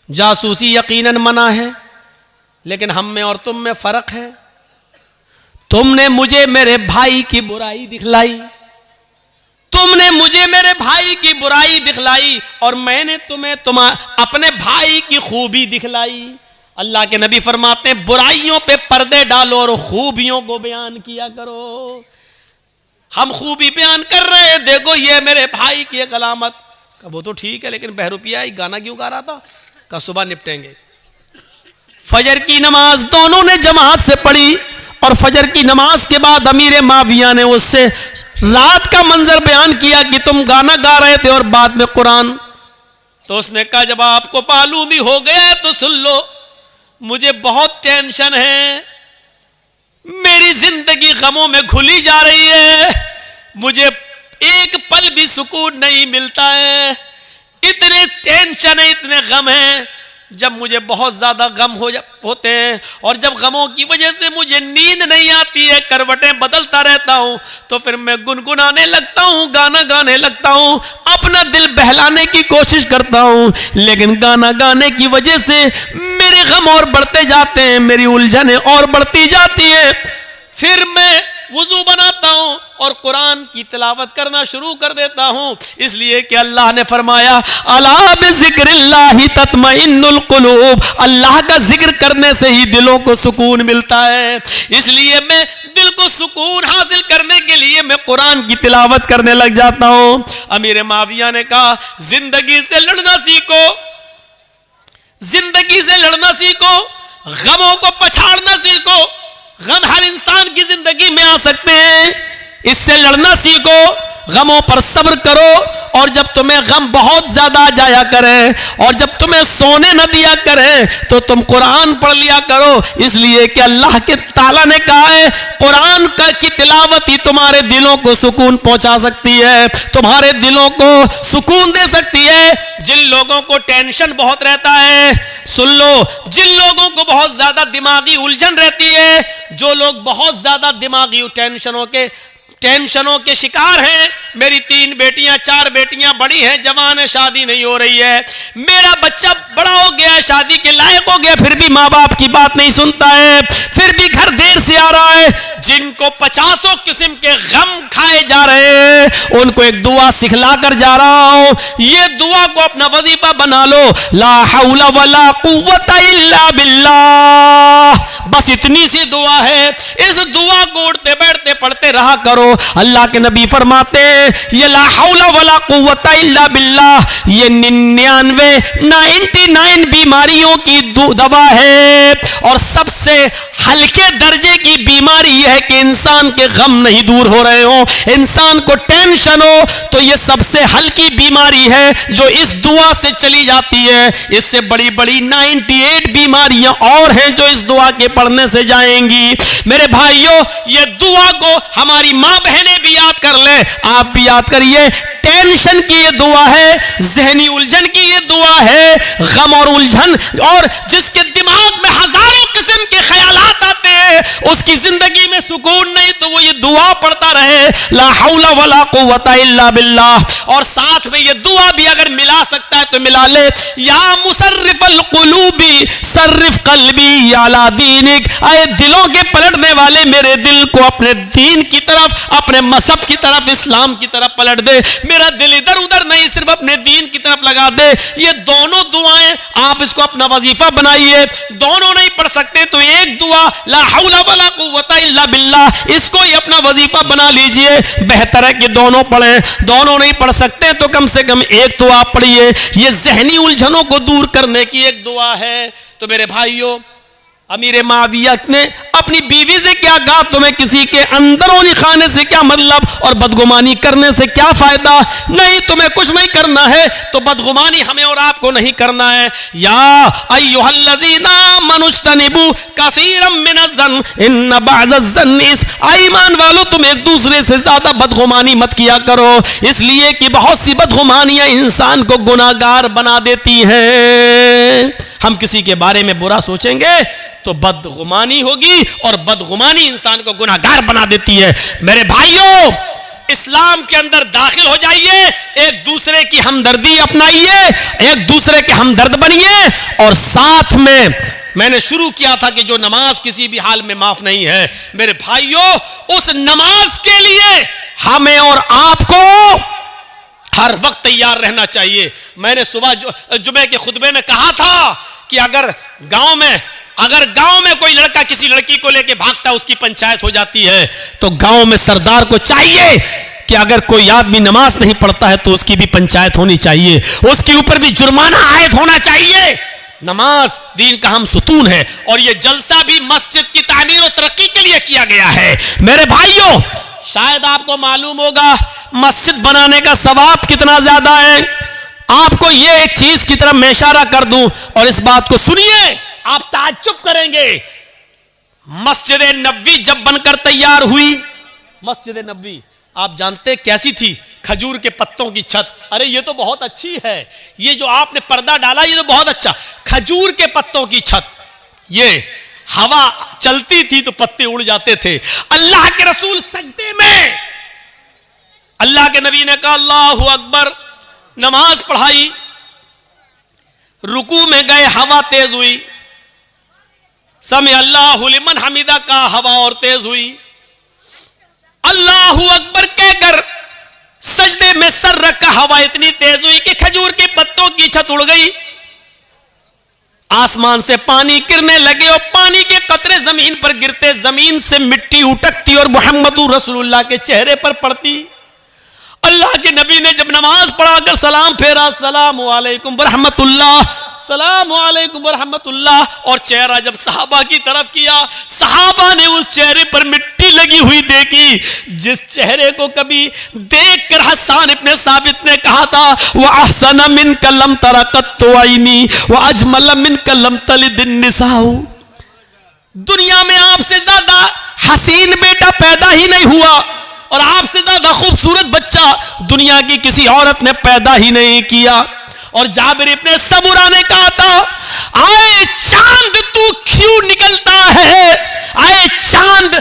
जासूसी यकीनन मना है, लेकिन हम में और तुम में फर्क है। तुमने मुझे मेरे भाई की बुराई दिखलाई, तुमने मुझे मेरे भाई की बुराई दिखलाई, और मैंने तुम्हें अपने भाई की खूबी दिखलाई। अल्लाह के नबी फरमाते हैं बुराइयों पे पर्दे डालो और खूबियों को बयान किया करो। हम खूबी बयान कर रहे हैं, देखो ये मेरे भाई की एक अलामत। का वो तो ठीक है, लेकिन बहरूपिया गाना क्यों गा रहा था? का सुबह निपटेंगे। फजर की नमाज दोनों ने जमात से पढ़ी, और फजर की नमाज के बाद अमीर माविया ने उससे रात का मंजर बयान किया कि तुम गाना गा रहे थे और बाद में कुरान। तो उसने कहा जब आपको मालूम ही हो गया तो सुन लो, मुझे बहुत टेंशन है, मेरी जिंदगी गमों में घुली जा रही है, मुझे एक पल भी सुकून नहीं मिलता है, इतने टेंशन है, इतने गम हैं। जब मुझे बहुत ज्यादा गम होते हैं और जब गमों की वजह से मुझे नींद नहीं आती है, करवटें बदलता रहता हूं, तो फिर मैं गुनगुनाने लगता हूं, गाना गाने लगता हूं, अपना दिल बहलाने की कोशिश करता हूं, लेकिन गाना गाने की वजह से मेरे गम और बढ़ते जाते हैं, मेरी उलझनें और बढ़ती जाती हैं। फिर मैं वुजू बनाता हूं और कुरान की तिलावत करना शुरू कर देता हूं, इसलिए कि अल्लाह ने फरमाया अला बिज़िक्रिल्लाहि तत्मइन्नुल कुलूब, अल्लाह का जिक्र करने से ही दिलों को सुकून मिलता है। इसलिए मैं दिल को सुकून हासिल करने के लिए मैं कुरान की तिलावत करने लग जाता हूं। अमीर माविया ने कहा जिंदगी से लड़ना सीखो, जिंदगी से लड़ना सीखो, गमों को पछाड़ना सीखो। गम हर इंसान की जिंदगी में आ सकते हैं, इससे लड़ना सीखो, गमों पर सब्र करो, और जब तुम्हें गम बहुत ज्यादा आ जाया करें और जब तुम्हें सोने न दिया करें तो तुम कुरान पढ़ लिया करो, इसलिए कि अल्लाह के ताला ने कहा है कुरान की तिलावत ही तुम्हारे दिलों को सुकून पहुंचा सकती है, तुम्हारे दिलों को सुकून दे सकती है। जिन लोगों को टेंशन बहुत रहता है, सुन लो, जिन लोगों को बहुत ज्यादा दिमागी उलझन रहती है, जो लोग बहुत ज्यादा दिमागी टेंशनों के शिकार हैं, मेरी 3 बेटियां 4 बेटियां बड़ी हैं, जवान है, शादी नहीं हो रही है, मेरा बच्चा बड़ा हो गया, शादी के लायक हो गया, फिर भी माँ बाप की बात नहीं सुनता है, फिर भी घर देर से आ रहा है, जिनको 50 किस्म के गम खाए जा रहे हैं, उनको एक दुआ सिखला कर जा रहा हूं, ये दुआ को अपना वजीफा बना लो, ला हौला वला कुव्वता इल्ला बिल्लाह। बस इतनी सी दुआ है, इस दुआ को उठते बैठते पढ़ते रहा करो। अल्लाह के नबी फरमाते ये ला हौला वला कुव्वता इल्ला बिल्लाह, ये 99 बीमारियों की दवा है, और सबसे हल्के दर्जे की बीमारी यह है कि इंसान के गम नहीं दूर हो रहे हो, इंसान को टेंशन हो, तो ये सबसे हल्की बीमारी है जो इस दुआ से चली जाती है। इससे बड़ी बड़ी 98 बीमारियां और हैं जो इस दुआ के पढ़ने से जाएंगी। मेरे मेरे भाइयों, ये दुआ को हमारी माँ बहनें भी याद कर ले, आप भी याद करिए। टेंशन की ये दुआ है, जहनी उलझन की ये दुआ है, गम और उलझन, और जिसके दिमाग में हजारों किस्म के ख्यालात आते हैं, उसकी जिंदगी में सुकून नहीं, तो वो ये दुआ पढ़ता रहे, ला हौला वला कुव्वता इल्ला बिल्लाह। और साथ में ये दुआ भी अगर मिला सकता है तो मिला ले, या मुसर्रिफल कुलूबी सर्रिफ कल्बी अला दीनिक। आए दिलों के पलटने वाले, मेरे दिल को अपने दीन की तरफ, अपने मजहब की तरफ, इस्लाम की तरफ पलट दे। मेरा दिल इधर उधर नहीं, सिर्फ अपने दीन की तरफ लगा दे। ये दोनों दुआएं आप इसको अपना वजीफा बनाइए। दोनों नहीं पढ़ सकते तो एक दुआ ला हौला वला कुव्वता इल्ला बिल्लाह, इसको ही अपना वजीफा बना लीजिए। बेहतर है कि दोनों पढ़ें। दोनों नहीं पढ़ सकते तो कम से कम एक तो आप पढ़िए। ये जहनी उलझनों को दूर करने की एक दुआ है। तो मेरे भाइयों, अमीर माविया ने अपनी बीवी से क्या कहा, तुम्हें किसी के अंदरूनी खाने से क्या मतलब और बदगुमानी करने से क्या फायदा? नहीं, तुम्हें कुछ नहीं करना है तो बदगुमानी हमें और आपको नहीं करना है। या अय्युहल्लज़ीना मनुज्तनिबू कसीरम मिनज़्ज़न इन्न बअज़-ज़न्नि इस्म। ईमान वालों, तुम एक दूसरे से ज्यादा बदगुमानी मत किया करो, इसलिए कि बहुत सी बदगुमानियां इंसान को गुनाहगार बना देती हैं। हम किसी के बारे में बुरा सोचेंगे तो बदगुमानी होगी, और बदगुमानी इंसान को गुनाहगार बना देती है। मेरे भाइयों, इस्लाम के अंदर दाखिल हो जाइए, एक दूसरे की हमदर्दी अपनाइए, एक दूसरे के हमदर्द बनिए। और साथ में मैंने शुरू किया था कि जो नमाज किसी भी हाल में माफ नहीं है, मेरे भाइयों, उस नमाज के लिए हमें और आपको हर वक्त तैयार रहना चाहिए। मैंने सुबह जुमे के खुतबे में कहा था कि अगर गांव में कोई लड़का किसी लड़की को लेके भागता, उसकी पंचायत हो जाती है, तो गांव में सरदार को चाहिए कि अगर कोई आदमी नमाज नहीं पढ़ता है तो उसकी भी पंचायत होनी चाहिए, उसके ऊपर भी जुर्माना आयद होना चाहिए। नमाज दीन का हम सुतून है, और यह जलसा भी मस्जिद की तामीर और तरक्की के लिए किया गया है। मेरे भाइयों, शायद आपको मालूम होगा मस्जिद बनाने का सवाब कितना ज्यादा है। आपको ये एक चीज की तरफ मैं इशारा कर दूं, और इस बात को सुनिए, आप ताज्जुब करेंगे। मस्जिद नबवी जब बनकर तैयार हुई, मस्जिद नबवी आप जानते कैसी थी? खजूर के पत्तों की छत। अरे ये तो बहुत अच्छी है, ये जो आपने पर्दा डाला ये तो बहुत अच्छा। खजूर के पत्तों की छत, ये हवा चलती थी तो पत्ते उड़ जाते थे। अल्लाह के रसूल सजदे में, अल्लाह के नबी ने कहा अल्लाहु अकबर, नमाज पढ़ाई, रुकू में गए, हवा तेज हुई, समी अल्लाहु लिमन हमीदा का, हवा और तेज हुई। अल्लाहु अकबर कहकर सजदे में सर रखा, हवा इतनी तेज हुई कि खजूर के पत्तों की छत उड़ गई। आसमान से पानी गिरने लगे, और पानी के कतरे जमीन पर गिरते, जमीन से मिट्टी उटकती और मुहम्मदुर रसूलुल्लाह के चेहरे पर पड़ती। अल्लाह के नबी ने जब नमाज पढ़ाकर सलाम फेरा, अस्सलामु अलैकुम वरहमतुल्लाह, सलाम अलैकुम वरहमतुल्लाह, और चेहरा जब सहाबा की तरफ किया, सहाबा ने उस चेहरे पर मिट्टी लगी हुई देखी, जिस चेहरे को कभी देखकर हसन इब्ने साबित ने कहा था, व अहसन मिनका लम तरा कत्तु ऐनी व अजमल मिनका लम तलिद निसाउ। दुनिया में आपसे ज्यादा हसीन बेटा पैदा ही नहीं हुआ, और आपसे ज्यादा खूबसूरत बच्चा दुनिया की किसी औरत ने पैदा ही नहीं किया। और जाबिर इब्ने सबुरा ने कहा था, आए चांद तू क्यों निकलता है? आए चांद,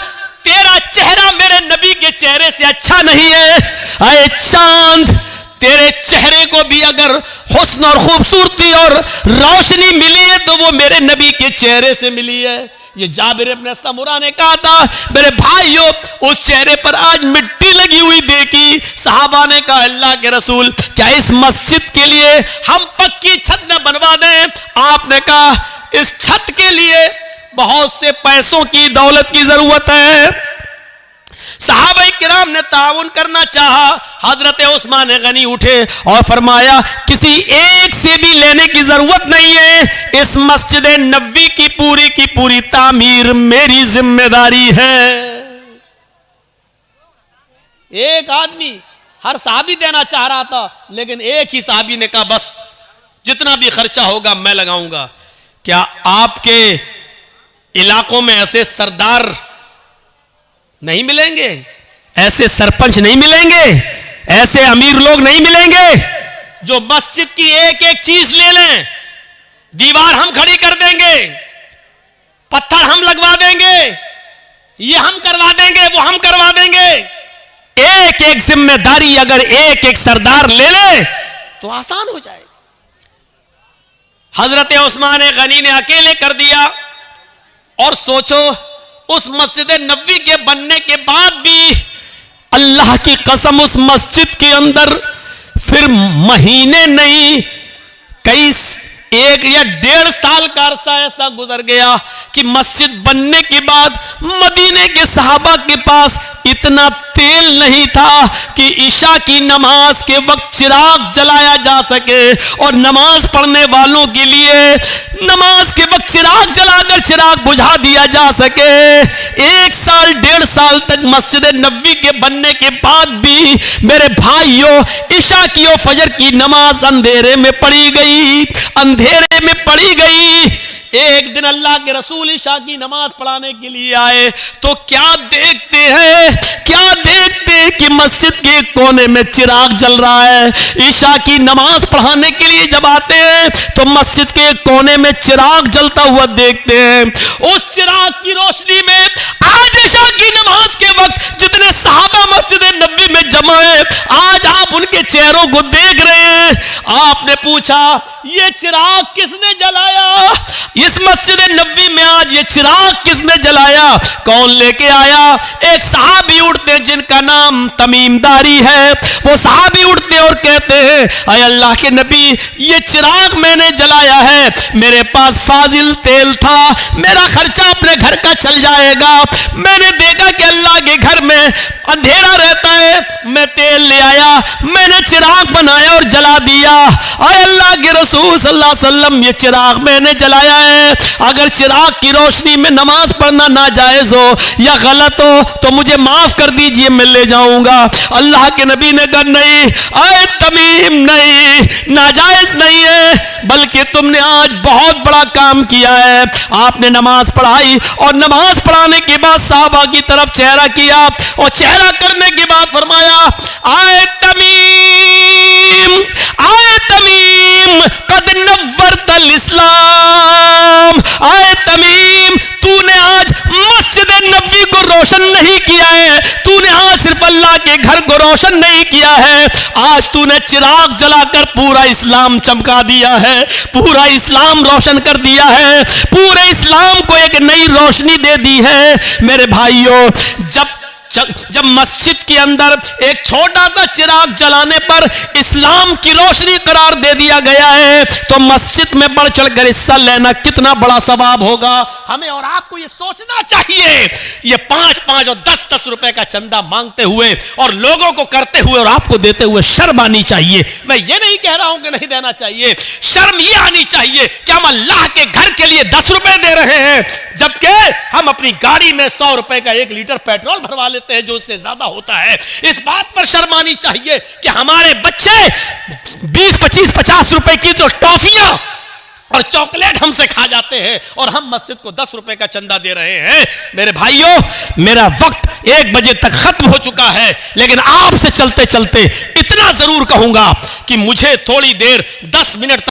तेरा चेहरा मेरे नबी के चेहरे से अच्छा नहीं है। आए चांद, तेरे चेहरे को भी अगर हुस्न और खूबसूरती और रोशनी मिली है तो वो मेरे नबी के चेहरे से मिली है। ये जाबिर इब्ने सबुरा ने कहा था। मेरे भाइयों, उस चेहरे पर आज मिट्टी लगी हुई देखी। सहाबा ने कहा, अल्लाह के रसूल, क्या इस मस्जिद के लिए हम पक्की छत न बनवा दें? आपने कहा, इस छत के लिए बहुत से पैसों की, दौलत की जरूरत है। सहाबा किराम ने ताउन करना चाहा। हजरत उस्मान गनी उठे और फरमाया, किसी एक से भी लेने की जरूरत नहीं है, इस मस्जिद नबवी की पूरी तामीर मेरी जिम्मेदारी है। एक आदमी हर साहबी देना चाह रहा था, लेकिन एक ही साहबी ने कहा, बस जितना भी खर्चा होगा मैं लगाऊंगा। क्या आपके इलाकों में ऐसे सरदार नहीं मिलेंगे, ऐसे सरपंच नहीं मिलेंगे, ऐसे अमीर लोग नहीं मिलेंगे जो मस्जिद की एक एक चीज ले लें। दीवार हम खड़ी कर देंगे, पत्थर हम लगवा देंगे, ये हम करवा देंगे, वो हम करवा देंगे। एक एक जिम्मेदारी अगर एक एक सरदार ले ले तो आसान हो जाए। हजरत उस्मान गनी ने अकेले कर दिया। और सोचो, उस मस्जिद नबवी के बनने के बाद भी अल्लाह की कसम उस मस्जिद के अंदर फिर महीने नहीं, कई 1 या 1.5 साल का अरसा ऐसा गुजर गया कि मस्जिद बनने के बाद मदीने के सहाबा के पास इतना तेल नहीं था कि ईशा की नमाज के वक्त चिराग जलाया जा सके और नमाज पढ़ने वालों के लिए नमाज के वक्त चिराग जलाकर चिराग बुझा दिया जा सके। 1 साल 1.5 साल तक मस्जिद नबवी के बनने के बाद भी मेरे भाइयों, ईशा की और फजर की नमाज अंधेरे में पड़ी गई, अंधेरे में पड़ी गई। एक दिन अल्लाह के रसूल ईशा की नमाज पढ़ाने के लिए आए तो क्या देखते हैं, क्या देखते हैं कि मस्जिद के कोने में चिराग जल रहा है। ईशा की नमाज पढ़ाने के लिए जब आते हैं तो मस्जिद के कोने में चिराग जलता हुआ देखते हैं। उस चिराग की रोशनी में आज ईशा की नमाज के वक्त जितने सहाबा मस्जिद नबी में जमा है, आज आप उनके चेहरों को देख रहे हैं। आपने पूछा, ये चिराग किसने जलाया? इस मस्जिद नबी में आज ये चिराग किसने जलाया? कौन लेके आया? एक सहाबी उठते हैं जिनका नाम तमीम दारी है। वो सहाबी उठते और कहते हैं, अय अल्लाह के नबी, ये चिराग मैंने जलाया है, मेरे पास फाजिल तेल था, मेरा खर्चा अपने घर का चल जाएगा। मैंने देखा कि अल्लाह के घर में अंधेरा रहता है, मैं तेल ले आया, मैंने चिराग बनाया और जला दिया। अय अल्लाह के रसूल सल्लल्लाहु अलैहि वसल्लम, ये चिराग मैंने जलाया है। अगर चिराग की रोशनी में नमाज पढ़ना नाजायज हो या गलत हो तो मुझे माफ कर दीजिए, मैं ले जाऊंगा। अल्लाह के नबी ने कहा, नहीं अय तमीम, नहीं, नाजायज नहीं है, बल्कि तुमने आज बहुत बड़ा काम किया है। आपने नमाज पढ़ाई और नमाज पढ़ाने के बाद साहबा की तरफ चेहरा किया और चेहरा करने के बाद फरमाया, आए तमीम, आए तमीम, कद नव्वरतल इस्लाम। आए तमीम, तूने आज मस्जिद नबवी को रोशन नहीं किया है, तूने आज सिर्फ अल्लाह के घर को रोशन नहीं किया है, आज तूने चिराग जलाकर पूरा इस्लाम चमका दिया है, पूरा इस्लाम रोशन कर दिया है, पूरे इस्लाम को एक नई रोशनी दे दी है। मेरे भाइयों, जब मस्जिद के अंदर एक छोटा सा चिराग जलाने पर इस्लाम की रोशनी करार दे दिया गया है तो मस्जिद में बढ़ चढ़कर हिस्सा लेना कितना बड़ा सवाब होगा। हमें और आपको ये सोचना चाहिए। ये 5-5 और 10-10 रुपए का चंदा मांगते हुए और लोगों को करते हुए और आपको देते हुए शर्म आनी चाहिए। मैं ये नहीं कह रहा हूं कि नहीं देना चाहिए, शर्म ये आनी चाहिए कि हम अल्लाह के घर के लिए 10 रुपए दे रहे हैं, जबकि हम अपनी गाड़ी में 100 रुपए का 1 लीटर पेट्रोल भरवा लेते हैं जो उससे ज्यादा होता है। इस बात पर शर्म आनी चाहिए कि हमारे बच्चे 20-25-50 रुपए की जो टॉफियां और चॉकलेट हमसे खा जाते हैं और हम मस्जिद को 10 रुपए का चंदा दे रहे हैं। मेरे भाइयों, मेरा वक्त 1 बजे तक खत्म हो चुका है, लेकिन आपसे चलते चलते इतना जरूर कहूंगा कि मुझे थोड़ी देर 10 मिनट